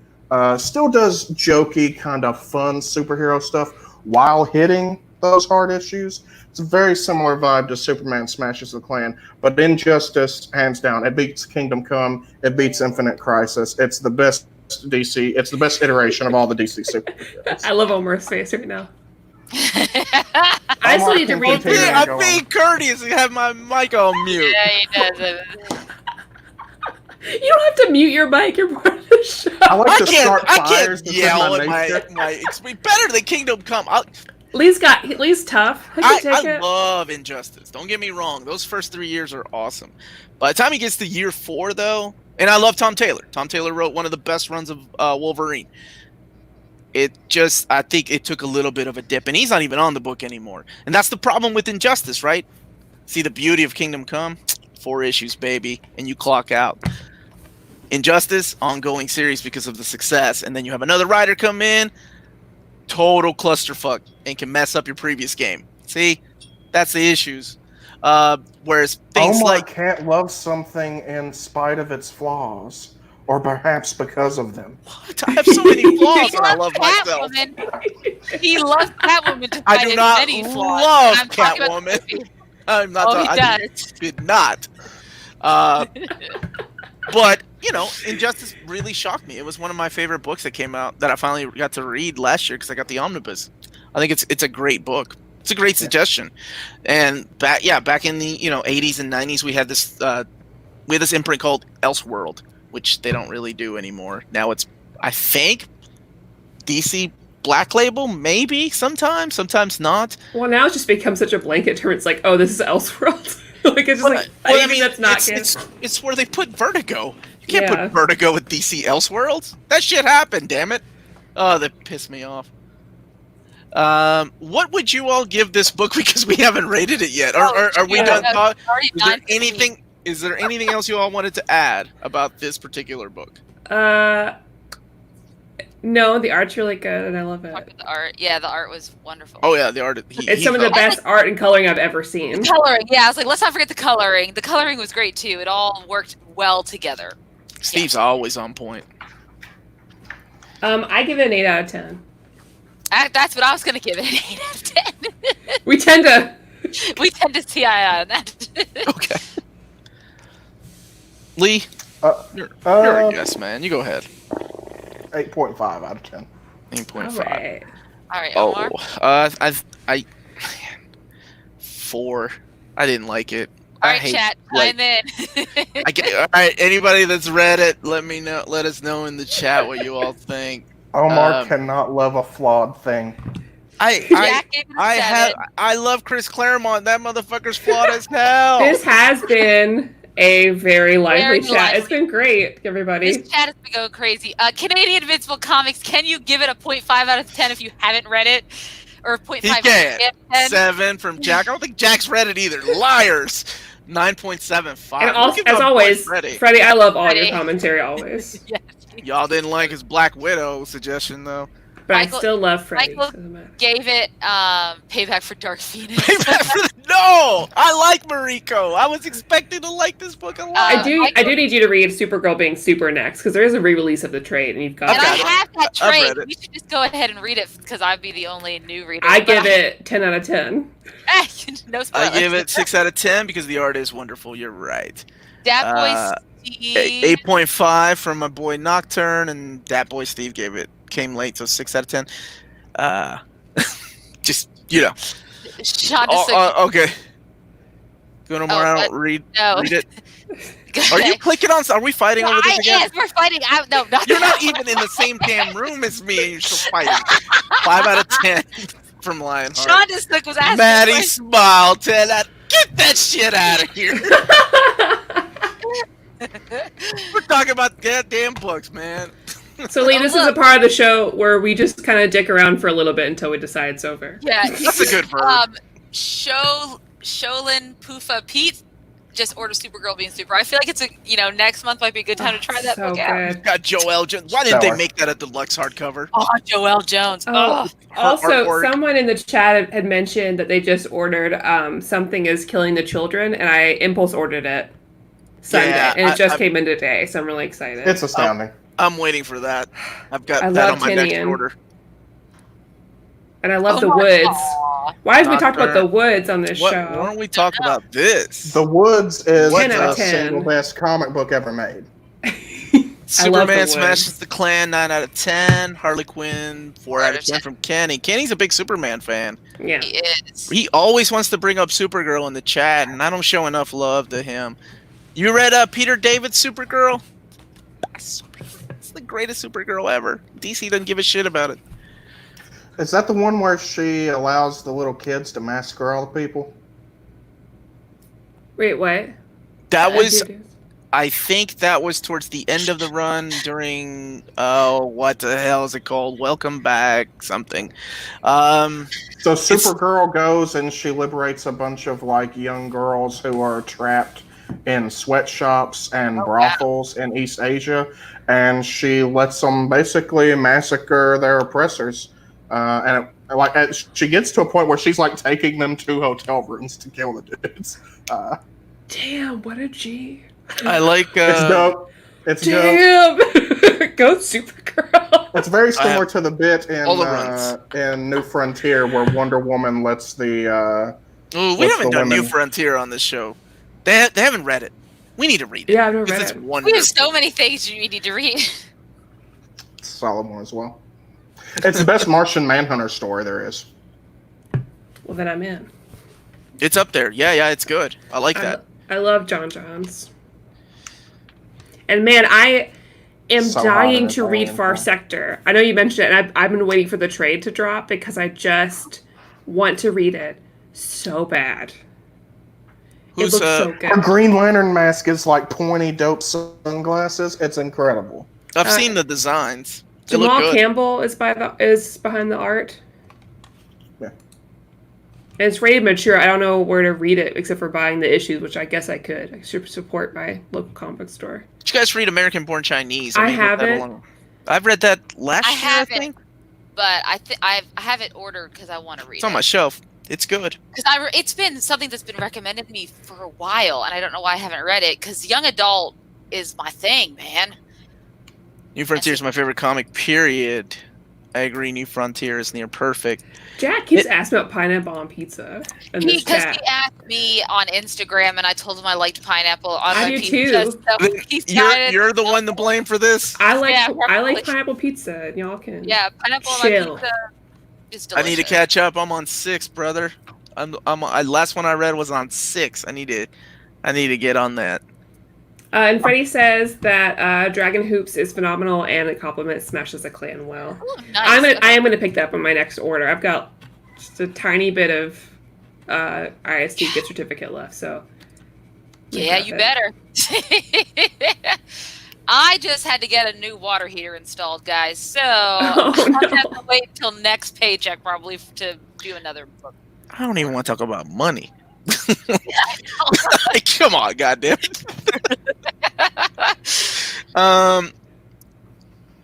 still does jokey, kind of fun superhero stuff while hitting those hard issues, it's a very similar vibe to Superman Smashes the Klan. But Injustice, hands down, it beats Kingdom Come, it beats Infinite Crisis. It's the best DC. It's the best iteration of all the DC superheroes. I love Omar's face right now. I still need to read through I'm it. being courteous and have my mic on mute. Yeah, he does. You don't have to mute your mic. You're part of the show. I like to start I fires. can't yell at my nature. better than Kingdom Come. Lee's tough. I can take I it. love Injustice. Don't get me wrong; those first 3 years are awesome. By the time he gets to year 4, though, and I love Tom Taylor. Tom Taylor wrote one of the best runs of Wolverine. I think it took a little bit of a dip, and he's not even on the book anymore. And that's the problem with Injustice, right? See the beauty of Kingdom Come? 4 issues, baby, and you clock out. Injustice, ongoing series because of the success, and then you have another writer come in, total clusterfuck, and can mess up your previous game. See, that's the issues. Whereas things Omar like can't love something in spite of its flaws, or perhaps because of them. I have so many flaws, He and I loves love myself. Catwoman. He loves Catwoman to I fight do his not many flaws. love I'm talking about the Catwoman. movie. I'm not. Oh, he I does. did not. But Injustice really shocked me. It was one of my favorite books that came out that I finally got to read last year because I got the omnibus. I think it's a great book. It's a great suggestion. And back in the 80s and 90s, we had this imprint called Elseworld, which they don't really do anymore. Now it's, I think, DC Black Label, maybe sometimes not. Well, now it's just become such a blanket term. It's like, oh, this is Elseworld. Like it's just that's not it's where they put Vertigo. You can't Yeah. put Vertigo with DC Elseworlds. That shit happened, damn it. Oh, that pissed me off. What would you all give this book because we haven't rated it yet? Are we done? Already Is there done. anything else you all wanted to add about this particular book? No, the art's really good, and I love Talk it. about the art. Yeah, the art was wonderful. Oh yeah, the art. It's some of the best art and coloring I've ever seen. Coloring. Yeah, I was like, let's not forget the coloring. The coloring was great too. It all worked well together. Steve's always on point. I give it an 8 out of 10. That's what I was going to give it, an 8 out of 10. We tend to see eye on that. Okay. Lee, you're a guest, man. You go ahead. 8.5 out of 10. 8.5. All right, Omar. I 4. I didn't like it. All right, chat, chime in. All right, anybody that's read it, let me know. Let us know in the chat what you all think. Omar cannot love a flawed thing. I love Chris Claremont. That motherfucker's flawed as hell. This has been a very lively chat. It's been great, everybody. This chat has been going crazy. Canadian Invincible Comics, can you give it a 0.5 out of 10 if you haven't read it? Or 0.5 he can. 7 from Jack. I don't think Jack's read it either. Liars. 9.75. And also, as always, Freddie, I love all your commentary always. Yes. Y'all didn't like his Black Widow suggestion, though. But I still love Freddie. Michael gave it Payback for Dark Phoenix. No! I like Mariko. I was expecting to like this book a lot. I do need you to read Supergirl being super next, because there is a re-release of the trade, and you've got And I have that trade. it. You should just go ahead and read it, because I'd be the only new reader. I give it 10 out of 10. No spoilers. I give it 6 out of 10 because the art is wonderful. You're right. Dat Boy Steve. 8.5 from my boy Nocturne, and Dat Boy Steve came late, so 6 out of 10. Just, Shonda okay. Go no more. I don't read it. Are you clicking on? Are we fighting over this again? Yes, we're fighting. No, not You're not even in the same damn room as me, and you're still fighting. 5 out of 10 from Lionheart. Shonda's look was asking. Maddie, smile. 10 out. Get that shit out of here. We're talking about goddamn books, man. So, Lee, this is a part of the show where we just kind of dick around for a little bit until we decide it's over. Yeah, that's a good verb. Sholin Poofa Pete just ordered Supergirl being super. I feel like it's next month might be a good time to try that book out. Got Joelle Jones. Why didn't they make that a deluxe hardcover? Oh, Joelle Jones. Also, someone in the chat had mentioned that they just ordered Something Is Killing the Children, and I impulse ordered it Sunday, and it just came in today, so I'm really excited. It's astounding. I'm waiting for that. I've got that on my next order. And I love The Woods. Why have we talked about The Woods on this show? Why don't we talk about this? The Woods is 10 out of the 10. single best comic book ever made. Superman smashes the Klan, 9 out of 10. Harley Quinn, 4 out of 10 from Kenny. Kenny's a big Superman fan. Yeah. He is. He always wants to bring up Supergirl in the chat, and I don't show enough love to him. You read Peter David's Supergirl? It's the greatest Supergirl ever. DC doesn't give a shit about it. Is that the one where she allows the little kids to massacre all the people? Wait, what? That was... I think that was towards the end of the run during, what the hell is it called? Welcome Back something. So Supergirl goes and she liberates a bunch of young girls who are trapped in sweatshops and brothels in East Asia, and she lets them basically massacre their oppressors. She gets to a point where she's taking them to hotel rooms to kill the dudes. Damn, what a G. I like. It's dope. It's dope. Go Supergirl. It's very similar to the bit in New Frontier where Wonder Woman lets the. We haven't done New Frontier on this show. They haven't read it. We need to read it. Yeah, I've never read it. We have so many things you need to read. Solid one as well. It's the best Martian Manhunter story there is. Well, then I'm in. It's up there. Yeah, it's good. I like that. I love John Johns. And man, I am dying to read Far Sector. I know you mentioned it, and I've been waiting for the trade to drop because I just want to read it so bad. It looks so good. Her Green Lantern mask is pointy, dope sunglasses. It's incredible. I've seen the designs. Jamal Campbell is behind the art. Yeah. And it's rated mature. I don't know where to read it except for buying the issues, which I guess I could. I should support my local comic book store. Did you guys read American Born Chinese? I haven't. I've read that last year, I think. But I have it ordered because I want to read it. It's on my shelf. It's good. Because it's been something that's been recommended to me for a while, and I don't know why I haven't read it. Because young adult is my thing, man. New Frontier is my favorite comic, period. I agree, New Frontier is near perfect. Jack keeps asking about pineapple on pizza in this Because chat. he asked me on Instagram, and I told him I liked pineapple on I my do pizza. too. So he's got You're the one to blame for this? I like Yeah, I like probably. pineapple pizza, and y'all can pineapple on chill. my pizza is I delicious. need to catch up. I'm on 6, brother. Last one I read was on 6. I need to get on that. And Freddie says that Dragon Hoops is phenomenal and it complements Smashes the Clan well. Ooh, nice. I am gonna pick that up on my next order. I've got just a tiny bit of IST gift certificate left, so Yeah, you better. I just had to get a new water heater installed, guys. So I'll have to wait until next paycheck probably to do another book. I don't even want to talk about money. Like, come on, goddamn.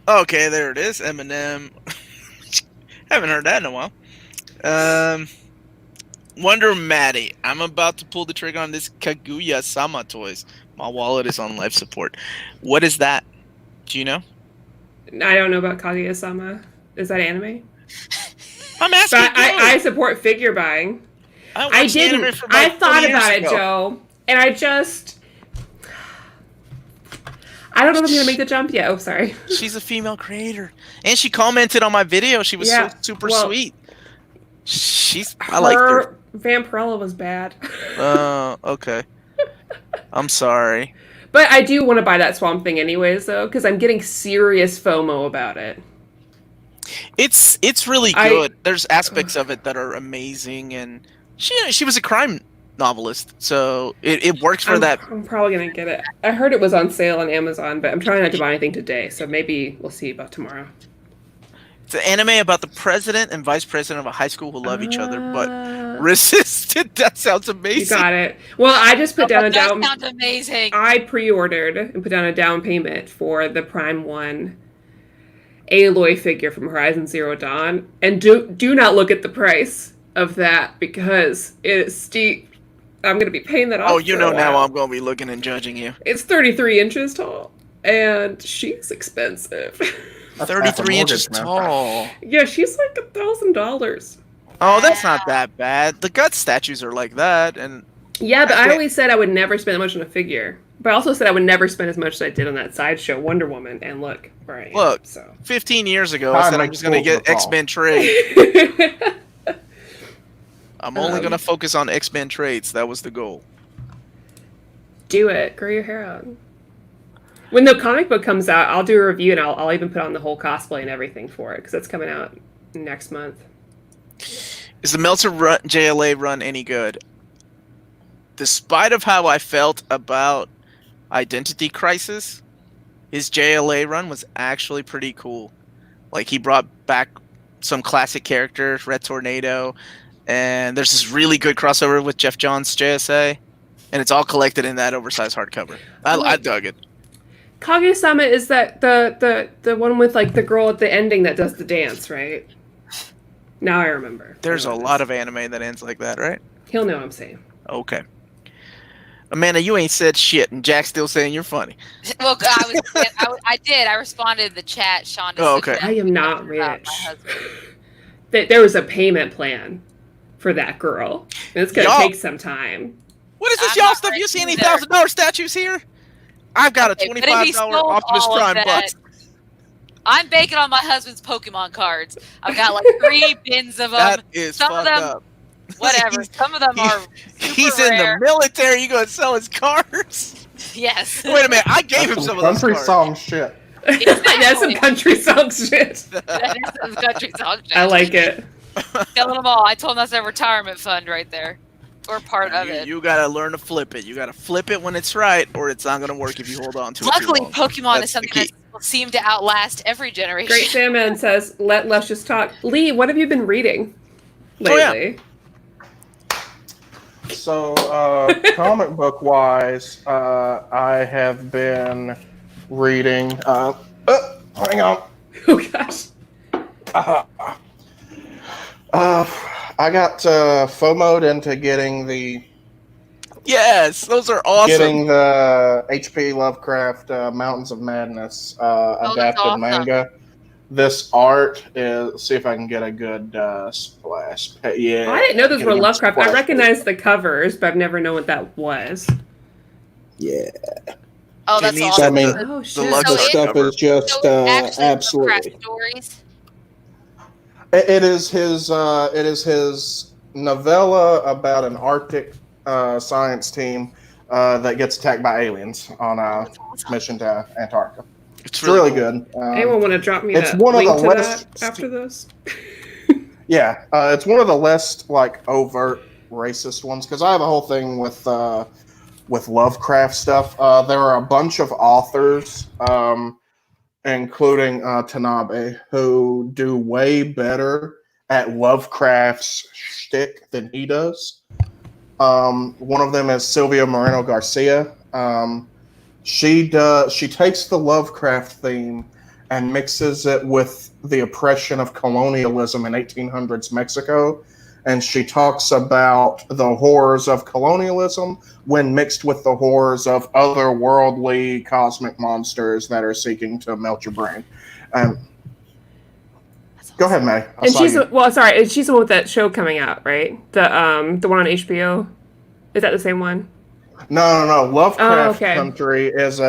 Okay, there it is. Eminem. Haven't heard that in a while. Wonder Maddie. I'm about to pull the trigger on this Kaguya-sama toys. My wallet is on life support. What is that? Do you know? I don't know about Kaguya-sama. Is that anime? I'm asking. But I support figure buying. I didn't. Anime for I like thought 20 years about it, ago. Joe, and I don't know if I'm gonna make the jump yet. Oh, sorry. She's a female creator, and she commented on my video. She was so super sweet. I liked her. Vampirella was bad. Okay. I'm sorry. But I do want to buy that Swamp Thing anyways, though, because I'm getting serious FOMO about it. It's really good. There's aspects of it that are amazing, and she was a crime novelist, so it works for that. I'm probably gonna get it. I heard it was on sale on Amazon, but I'm trying not to buy anything today, so maybe we'll see about tomorrow. It's an anime about the president and vice president of a high school who love each other, but resisted. That sounds amazing. You got it. Well, I just put down a down. That sounds amazing. I pre-ordered and put down a down payment for the Prime 1 Aloy figure from Horizon Zero Dawn, and do not look at the price of that because it is steep. I'm going to be paying that off. Oh, you know now I'm going to be looking and judging you. It's 33 inches tall, and she's expensive. 33 inches tall. Yeah, she's like $1,000. Oh, that's not that bad. The gut statues are like that, and yeah, but I always said I would never spend that much on a figure. But I also said I would never spend as much as I did on that sideshow Wonder Woman, and look where I am. Look, so 15 years ago, I said I'm just going to get X-Men trade. I'm only going to focus on X-Men trades. That was the goal. Do it. Grow your hair out. When the comic book comes out, I'll do a review, and I'll even put on the whole cosplay and everything for it, because it's coming out next month. Is the Meltzer JLA run any good? Despite of how I felt about Identity Crisis, his JLA run was actually pretty cool. Like, he brought back some classic characters, Red Tornado, and there's this really good crossover with Jeff Johns' JSA, and it's all collected in that oversized hardcover. I dug it. Kaguya-sama is that the one with like the girl at the ending that does the dance, right? Now I remember. There's a lot of anime that ends like that, right? He'll know what I'm saying. Okay. Amanda, you ain't said shit, and Jack's still saying you're funny. Well, I did. I responded in the chat. Sean. Oh, okay. I am not rich. There was a payment plan for that girl. And it's gonna take some time. What is this y'all stuff? You see any $1,000 statues here? I've got a $25 Optimus Prime box. I'm baking on my husband's Pokemon cards. I've got like 3 bins of them. That is some fucked of them, up. Whatever. Some of them are He's super in rare. the military. You gonna sell his cards? Yes. Wait a minute. I gave him some of those country cards. song shit. That's some country song shit. That is some country song shit. I like it. Killing them all. I told him that's a retirement fund right there. Or part of it. You gotta learn to flip it. You gotta flip it when it's right, or it's not gonna work if you hold on to it. Luckily, too long. Pokemon That's is something the key. that will seem to outlast every generation. Great Salmon says, let's just talk. Lee, what have you been reading lately? So, comic book wise, I have been reading. Hang on. Oh gosh. I got FOMO'd into getting the Yes, those are awesome. Getting the H.P. Lovecraft Mountains of Madness that's adapted awesome. manga. This art is. See if I can get a good splash. Yeah, I didn't know those get were a good Lovecraft. I splash recognized the covers, but I've never known what that was. Yeah. Oh, that's Denise awesome. I mean, Oh the shit! Lux the So art stuff cover. is just So it's actually absolutely. Lovecraft stories. It is his novella about an Arctic science team that gets attacked by aliens on a That's awesome. mission to Antarctica. It's It's really cool. good. Anyone want to drop me it's a one of link the to less that after this? Yeah, it's one of the less like overt racist ones because I have a whole thing with Lovecraft stuff. There are a bunch of authors, including Tanabe, who do way better at Lovecraft's shtick than he does. One of them is Silvia Moreno Garcia. She takes the Lovecraft theme and mixes it with the oppression of colonialism in 1800s Mexico, and she talks about the horrors of colonialism when mixed with the horrors of otherworldly cosmic monsters that are seeking to melt your brain. Go ahead, Maddie. And she's she's the one with that show coming out, right? The one on HBO. Is that the same one? No. Lovecraft okay. Country is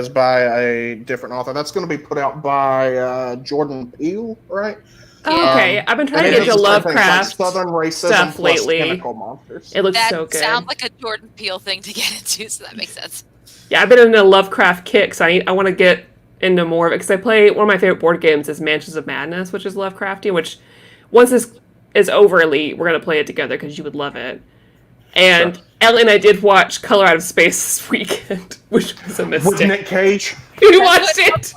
by a different author. That's going to be put out by Jordan Peele, right? Oh, okay. I've been trying to and get it is into the same thing. It's like Lovecraft Southern racism stuff plus lately. tentacle monsters. It looks That so good. sounds like a Jordan Peele thing to get into, so that makes sense. Yeah, I've been in a Lovecraft kick, so I want to get into more of it because I play one of my favorite board games is Mansions of Madness, which is Lovecrafty. Which once this is over, Elite, we're gonna play it together because you would love it. And Sure. Ellie and I did watch Color Out of Space this weekend, which was a With mistake. Nick Cage. We watched it.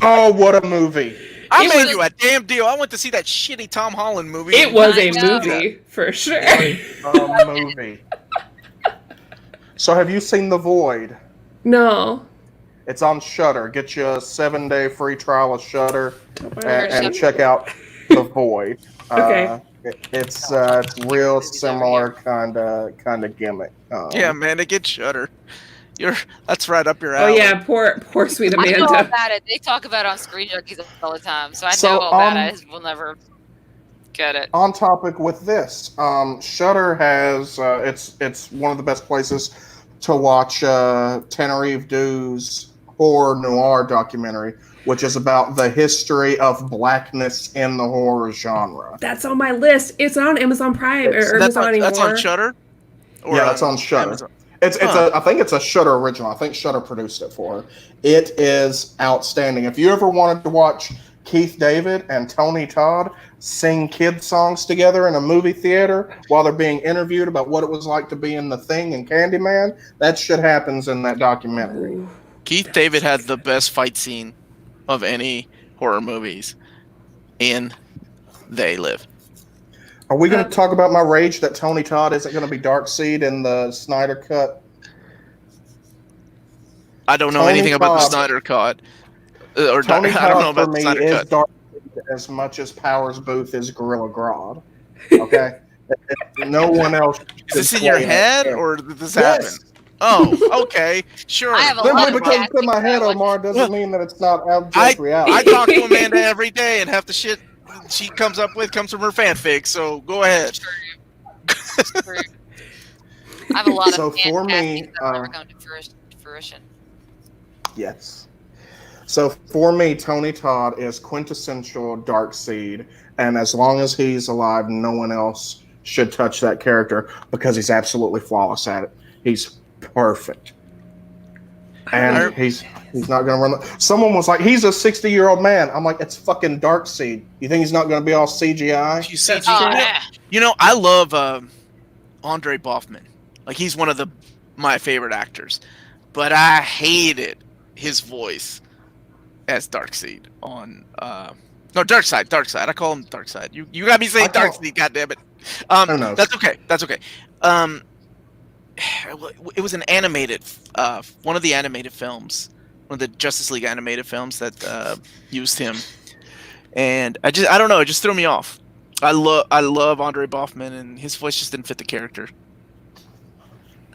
Oh, what a movie! I It made was- you a damn deal. I went to see that shitty Tom Holland movie. It was a I know. movie for sure. A movie. So, have you seen The Void? No. It's on Shudder. Get you a 7-day free trial of Shudder and Shudder. check out The Void. Okay. It's real similar kind of gimmick. Yeah, man, to get Shudder. That's right up your Oh alley. yeah, poor sweet I know all Amanda. about it. They talk about it on Screen Junkies all the time, so I So, know all about it. I just will never get it. On topic with this, Shudder has it's one of the best places to watch Tenerife Dew's horror noir documentary, which is about the history of blackness in the horror genre. That's on my list. It's not on Amazon Prime or Amazon anymore. That's on Shudder. Yeah, that's on Shudder. Amazon? I think it's a Shudder original. I think Shudder produced it for her. It is outstanding. If you ever wanted to watch Keith David and Tony Todd sing kid songs together in a movie theater while they're being interviewed about what it was like to be in The Thing and Candyman, that shit happens in that documentary. Ooh. Keith David had the best fight scene of any horror movies in They Live. Are we going to talk about my rage that Tony Todd isn't going to be Darkseid in the Snyder Cut? I don't know Tony anything about the Todd. Snyder Cut. I don't Tony know Todd about for the me Snyder is Cut. Darkseid as much as Powers Booth is Gorilla Grodd. Okay? No one else. Is this in your head or did this happen? Yes. Oh, okay, sure. I have a Simply lot of because it's in my casting head, that I Omar, doesn't mean that it's not abject I reality. talk to Amanda every day, and half the shit she comes up with comes from her fanfic. So go ahead. True. I have a lot So of fan for me, castings that will never come to fruition. Yes. So for me, Tony Todd is quintessential Darkseid, and as long as he's alive, no one else should touch that character because he's absolutely flawless at it. He's perfect, and he's not going to run. Someone was like, "He's a 60-year-old man." I'm like, "It's fucking Darkseid. You think he's not going to be all CGI?" You see, Oh, yeah. you know, I love Andre Boffman. Like he's one of my favorite actors, but I hated his voice as Darkseid on no Darkseid. I call him Darkseid. You got me saying Darkseid. God damn it. Who knows? That's okay. It was an animated, one of the animated films, one of the Justice League animated films that used him, and I don't know, it just threw me off. I love Andre Boffman, and his voice just didn't fit the character.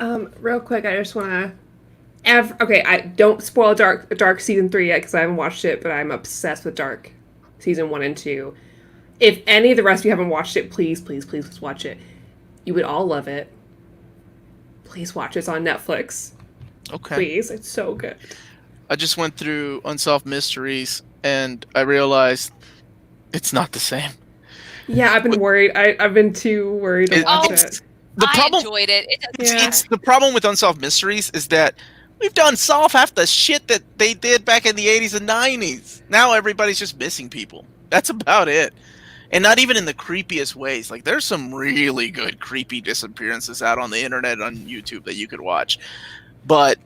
Real quick, I just want to. Okay, I don't spoil Dark season 3 yet because I haven't watched it, but I'm obsessed with Dark season 1 and 2. If any of the rest of you haven't watched it, please, please, please, please watch it. You would all love it. Please watch it. It's on Netflix. Okay. Please, it's so good. I just went through Unsolved Mysteries, and I realized it's not the same. Yeah, I've been worried. I've been too worried to watch it. I enjoyed it. It's the problem with Unsolved Mysteries is that we've done solve half the shit that they did back in the 80s and 90s. Now everybody's just missing people. That's about it. And not even in the creepiest ways. Like, there's some really good creepy disappearances out on the internet on YouTube that you could watch. But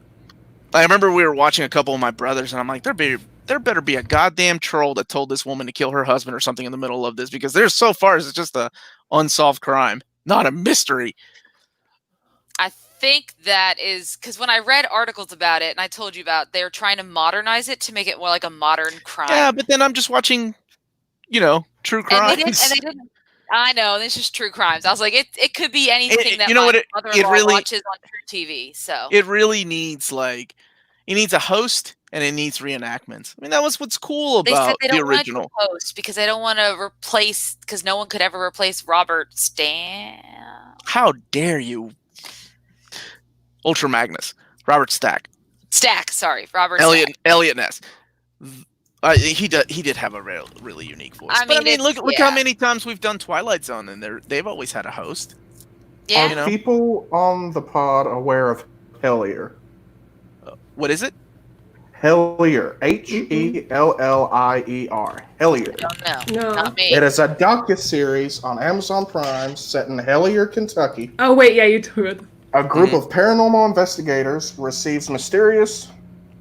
I remember we were watching a couple of my brothers, and I'm like, there better be a goddamn troll that told this woman to kill her husband or something in the middle of this, because there's so far it's just a unsolved crime, not a mystery. I think that is because when I read articles about it, and I told you about, they're trying to modernize it to make it more like a modern crime. Yeah, but then I'm just watching, true crimes. And they didn't. I know, it's just true crimes. I was like, it could be anything that you know my what mother-in-law really watches on True TV. So it really needs it needs a host and it needs reenactments. I mean, that was what's cool about they said they the don't original. want to host because they don't want to replace, because no one could ever replace Robert Stan. How dare you? Ultra Magnus, Robert Stack, Sorry, Robert Elliot Ness. He did have a really unique voice. I mean, look how many times we've done Twilight Zone, and they've always had a host. Yeah. Are people on the pod aware of Hellier? What is it? Hellier. Hellier. Hellier. No, not me. It is a docuseries on Amazon Prime set in Hellier, Kentucky. Oh, wait, yeah, you told me. A group of paranormal investigators receives mysterious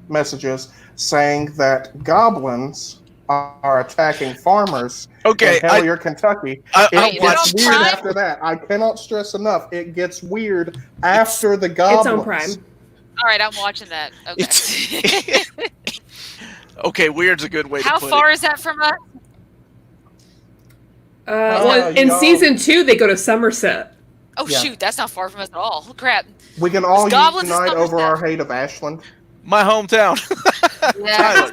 messages saying that goblins are attacking farmers in Hellier, Kentucky. It gets weird after that. I cannot stress enough. It gets weird after the goblins. It's on Prime. All right, I'm watching that. Okay. Okay, weird's a good way to put it. How far is that from us? In season 2, they go to Somerset. Oh, shoot, that's not far from us at all. Oh, crap. We can all unite over our hate of Ashland. My hometown. Yeah. Tyler.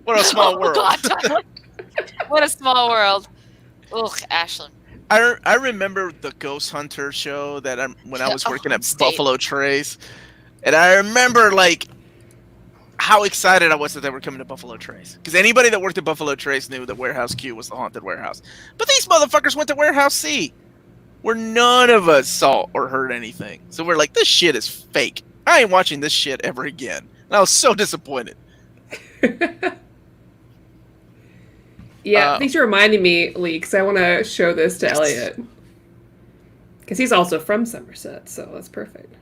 What a small world. God, Tyler. What a small world. Ugh, Ashland. I remember the Ghost Hunter show that when I was working at Buffalo Trace, and I remember how excited I was that they were coming to Buffalo Trace, because anybody that worked at Buffalo Trace knew that Warehouse Q was the haunted warehouse. But these motherfuckers went to Warehouse C, where none of us saw or heard anything. So we're like, this shit is fake. I ain't watching this shit ever again. And I was so disappointed. Yeah, thanks for reminding me, Lee, because I want to show this to Elliot. Because he's also from Somerset, so that's perfect.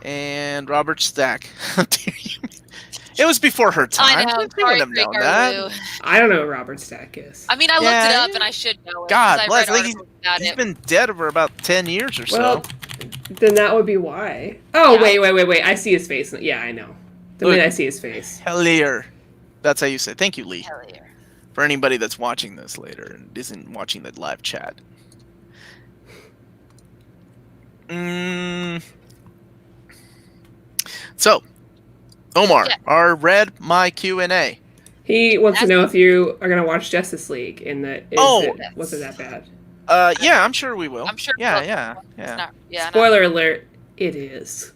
And Robert Stack. How dare you? It was before her time. I know. They wouldn't have known that. I don't know who Robert Stack is. I mean, I looked it up, and I should know it. God bless. He's been dead for about 10 years or so. Then that would be why. Oh, yeah. Wait. I see his face. Yeah, I know. The minute I see his face. Hellier. That's how you say it. Thank you, Lee. Hellier. For anybody that's watching this later and isn't watching the live chat. So, Omar, read my Q&A. He wants to know if you are going to watch Justice League and was it that bad? Yeah, I'm sure we will. I'm sure. Yeah. Spoiler alert, it is.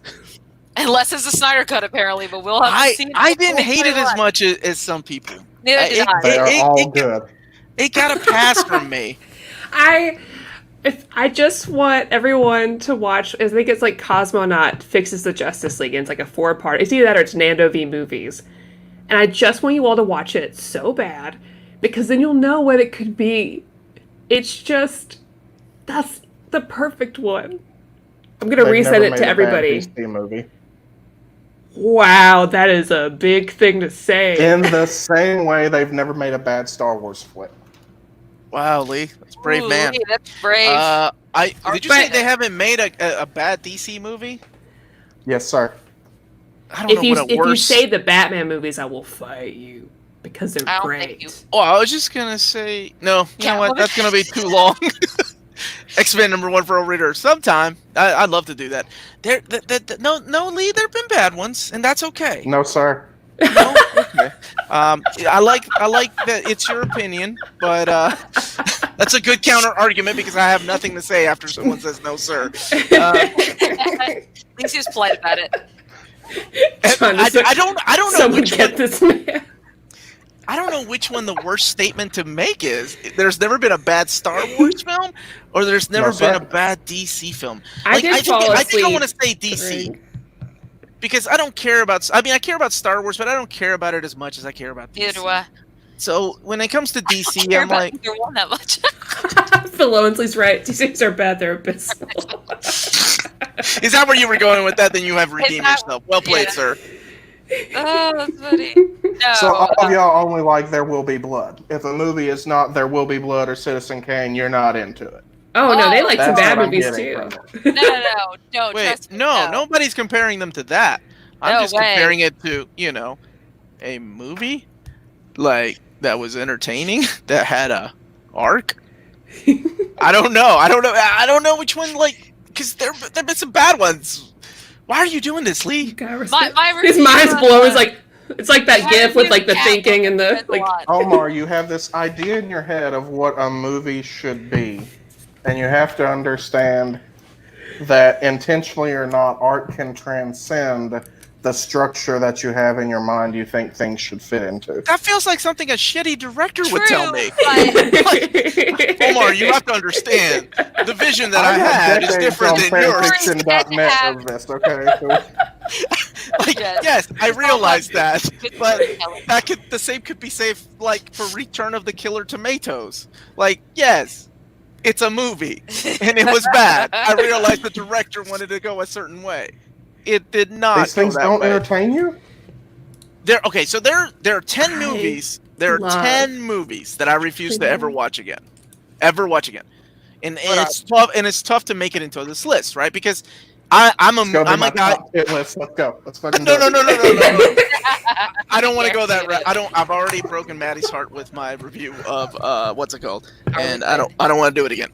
Unless it's a Snyder cut, apparently, but we'll have to see. I didn't hate it as much as some people. Neither did I. They are all good. It got a pass from me. I just want everyone to watch. I think it's like Cosmonaut fixes the Justice League, and it's like a 4-part. It's either that or it's Nando v. Movies. And I just want you all to watch it so bad, because then you'll know what it could be. It's just, that's the perfect one. I'm going to resend it to everybody. DC movie. Wow, that is a big thing to say. In the same way they've never made a bad Star Wars flick. Wow, Lee. That's a brave man. Lee, that's brave. Did you say they haven't made a bad DC movie? Yes, sir. I don't know what if you say the Batman movies, I will fight you. Because they're great. Oh, I was just going to say... No, you know what? That's going to be too long. X-Men #1 for overrated sometime. I'd love to do that. No, Lee. There've been bad ones, and that's okay. No, sir. No? Okay. I like that it's your opinion, but that's a good counter argument because I have nothing to say after someone says no, sir. At least he was polite about it. I don't know Someone which get one. this man. I don't know which one the worst statement to make is. There's never been a bad Star Wars film, or there's never been a bad DC film. I think I want to say DC. Because I don't care about. I mean, I care about Star Wars, but I don't care about it as much as I care about DC. Neither do I. So when it comes to DC, I care I'm about like, either one that much. Phil Owensley's right. DCs are bad. They're abysmal. is that where you were going with that? Then you have redeemed yourself. Well played, sir. Oh, that's funny. No. So all of y'all only like There Will Be Blood. If a movie is not There Will Be Blood or Citizen Kane, you're not into it. Oh no, they like some That's bad what I'm movies getting too. from it. No. Wait, Trust me, no, nobody's comparing them to that. I'm No just way. comparing it to, a movie like that was entertaining that had a arc. I don't know. I don't know which one. Like, because there've been some bad ones. Why are you doing this, Lee? My His review mind's on, blown. It's like it's like that my gif with like the review thinking and the says a like. lot. Omar, you have this idea in your head of what a movie should be, and you have to understand that intentionally or not, art can transcend the structure that you have in your mind you think things should fit into. That feels like something a shitty director would tell me. But Omar, you have to understand the vision that I have had is decades different on than yours. fanfiction.net of this, okay? So, Like, Yes. yes, I realize that, but storytelling. the same could be said like for Return of the Killer Tomatoes. Like, yes, it's a movie, and it was bad. I realized the director wanted to go a certain way. It did not. these things go that don't way. entertain you? So there are 10 movies. There are 10 movies that I refuse to ever watch again. Ever watch again. And it's tough. And it's tough to make it into this list, right? Because I'm a guy. Top hit list. Let's go. Let's fucking No. do it. I don't want to go that route. I've already broken Maddie's heart with my review of what's it called, and I don't want to do it again.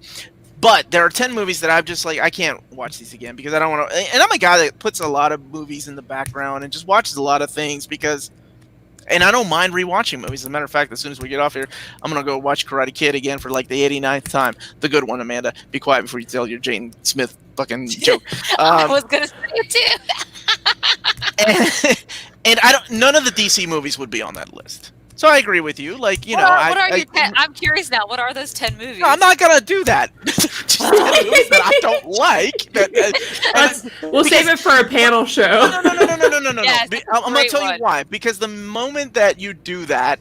But there are 10 movies that I'm just like, I can't watch these again because I don't want to. And I'm a guy that puts a lot of movies in the background and just watches a lot of things because. And I don't mind rewatching movies. As a matter of fact, as soon as we get off here, I'm gonna go watch Karate Kid again for like the 89th time. The good one, Amanda. Be quiet before you tell your Jaden Smith fucking joke. I was gonna say it too. and I don't. None of the DC movies would be on that list. So I agree with you. Like What are your 10? I'm curious now. What are those 10 movies? No, I'm not gonna do that. Just 10 movies that I don't like. We'll save it for a panel show. Yes, I'm gonna tell great you why. Because the moment that you do that,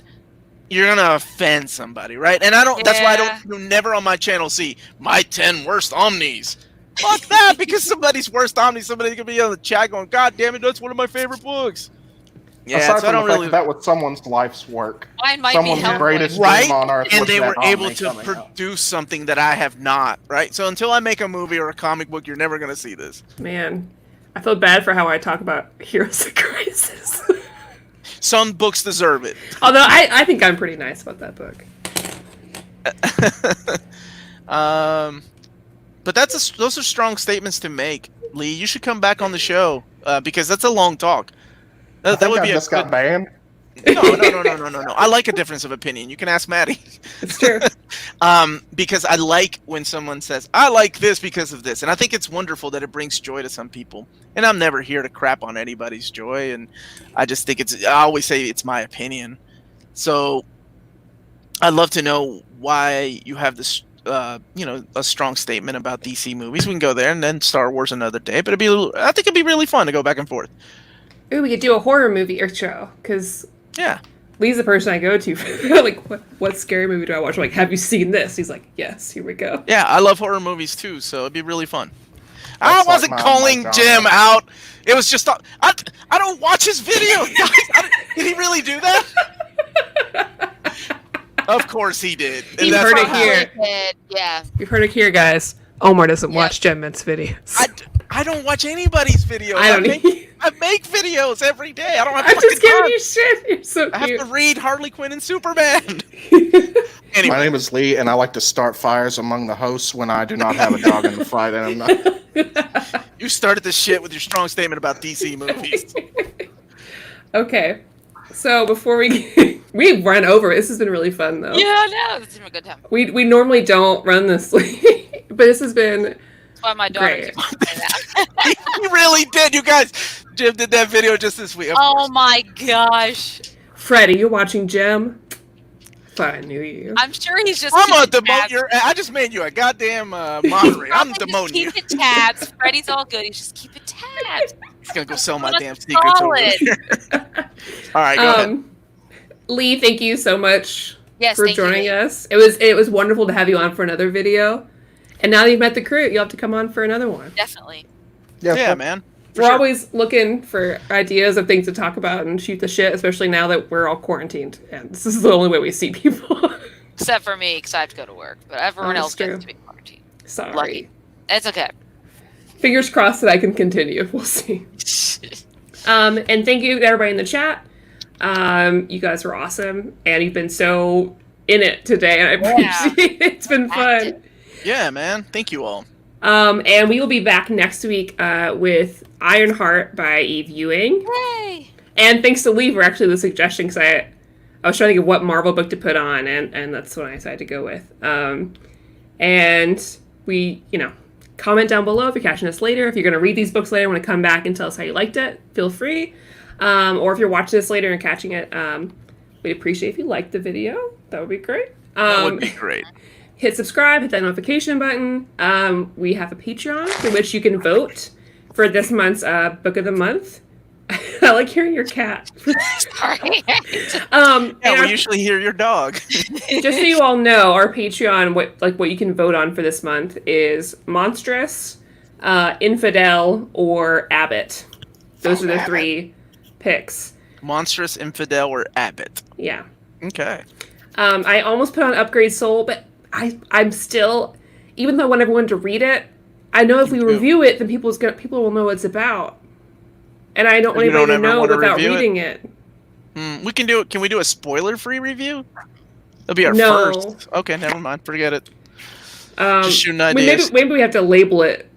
you're gonna offend somebody, right? And I don't. That's why I don't. You never on my channel see my 10 worst Omnis. Fuck that! Because somebody's worst Omni, somebody's gonna be on the chat going, "God damn it, that's one of my favorite books." Yeah, Aside so I from don't the fact really. that was someone's life's work. Mine might Someone's be Hellboy. greatest Right? dream on earth And was they that were able Omni to coming out. produce something that I have not, right? So until I make a movie or a comic book, you're never gonna see this. Man, I feel bad for how I talk about Heroes in Crisis. Some books deserve it. Although I think I'm pretty nice about that book. But those are strong statements to make, Lee. You should come back on the show because that's a long talk. I That would think be I just got banned. No. I like a difference of opinion. You can ask Maddie. It's true. Because I like when someone says, I like this because of this. And I think it's wonderful that it brings joy to some people. And I'm never here to crap on anybody's joy. And I just think I always say it's my opinion. So I'd love to know why you have this, a strong statement about DC movies. We can go there and then Star Wars another day. But I think it'd be really fun to go back and forth. Ooh, we could do a horror movie or show, because Yeah. Lee's the person I go to. Like, what scary movie do I watch? I'm like, have you seen this? He's like, yes, here we go. Yeah, I love horror movies too, so it'd be really fun. That's I like wasn't my calling genre. Jim out. It was just I don't watch his videos. Did he really do that? Of course he did. And You've that's heard it why- here. Yeah. You've heard it here, guys. Omar doesn't Yeah. watch Jen Mint's videos. I don't watch anybody's videos. I don't I make videos every day. I don't have I'm fucking just giving time. you shit. You're so I have cute. to read Harley Quinn and Superman. Anyway, My name is Lee, and I like to start fires among the hosts when I do not have a dog in the fight, and I'm not. you started this shit with your strong statement about DC movies. Okay. So before we run over, this has been really fun though. Yeah, no, it's been a good time. We normally don't run this, but this has been That's why my daughter great. keeps saying that. He really did, you guys. Jim did that video just this week. Of Oh course. my gosh. Freddie, you're watching Jim? Thought I knew you. I'm sure he's just I'm gonna keeping demote tabs. your. I just made you a goddamn moderator. I'm Probably demoting you. just keeping tabs. Freddie's all good. He's just keeping tabs. He's gonna go sell my What a damn secrets over solid. here. All right, go ahead. Lee, thank you so much Yes, for thank you, joining Lee. us. It was wonderful to have you on for another video. And now that you've met the crew, you'll have to come on for another one. Definitely. Yeah, man. For We're sure. always looking for ideas of things to talk about and shoot the shit, especially now that we're all quarantined. And this is the only way we see people. Except for me, because I have to go to work. But everyone That's else true. gets to be quarantined. Sorry. Lucky. It's okay. Fingers crossed that I can continue. We'll see. And thank you to everybody in the chat. You guys were awesome, and you've been so in it today, and I Yeah. appreciate it. It's been fun. Yeah, man. Thank you all. And we will be back next week with Ironheart by Eve Ewing. Yay! And thanks to Lee for actually the suggestion, because I was trying to think of what Marvel book to put on, and that's what I decided to go with. And we, comment down below if you're catching us later. If you're going to read these books later and want to come back and tell us how you liked it, feel free. Or if you're watching this later and catching it, we'd appreciate if you liked the video. That would be great. That would be great. Hit subscribe, hit that notification button. We have a Patreon for which you can vote for this month's book of the month. I like hearing your cat. Sorry. Yeah, we usually hear your dog. Just so you all know, our Patreon, what you can vote on for this month is Monstrous, Infidel, or Abbott. Those are the three picks. Monstrous, Infidel, or Abbott. Yeah. Okay. I almost put on Upgrade Soul, but I'm still, even though I want everyone to read it, I know if we review it, then people will know what it's about. And I don't want You anybody don't to ever know wanna without review it? reading it. We can do it. Can we do a spoiler-free review? That'll be our No. first. Okay, never mind. Forget it. Um, Just shooting I mean, ideas. maybe we have to label it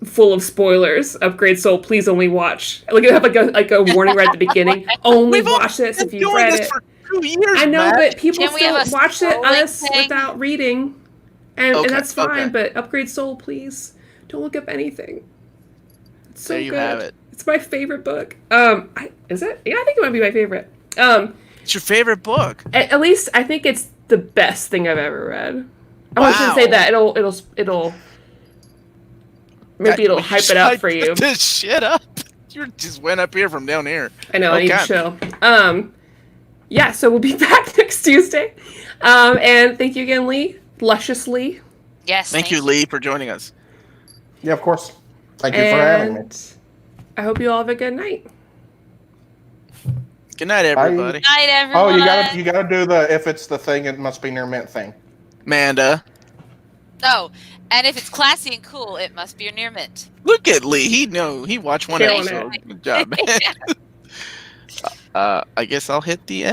full of spoilers. Upgrade Soul, please only watch. Like, have like a warning right at the beginning. Only We've watch this been if you've doing read this it. for 2 years. I know, Matt. but people Can we still have a watch it scrolling us thing? without reading, and Okay, that's fine. okay. But Upgrade Soul, please don't look up anything. It's so There you good. have it. It's my favorite book. Is it? Yeah, I think it might be my favorite. It's your favorite book. At least I think it's the best thing I've ever read. Oh, I shouldn't Wow. say that. It'll maybe it'll You hype it up should for you. hype this shit up. You just went up here from down here. I know, I need to Okay. chill. Yeah, so we'll be back next Tuesday. And thank you again, Lee. Lusciously. Yes. Thank you, Lee, for joining us. Yeah, of course. Thank you for having me. And I hope you all have a good night. Good night, everybody. Good night, everyone. Oh, you gotta do the if it's the thing, it must be near mint thing. Amanda. Oh, and if it's classy and cool, it must be a near mint. Look at Lee. He watched one Killing episode. Good job, man. I guess I'll hit the end.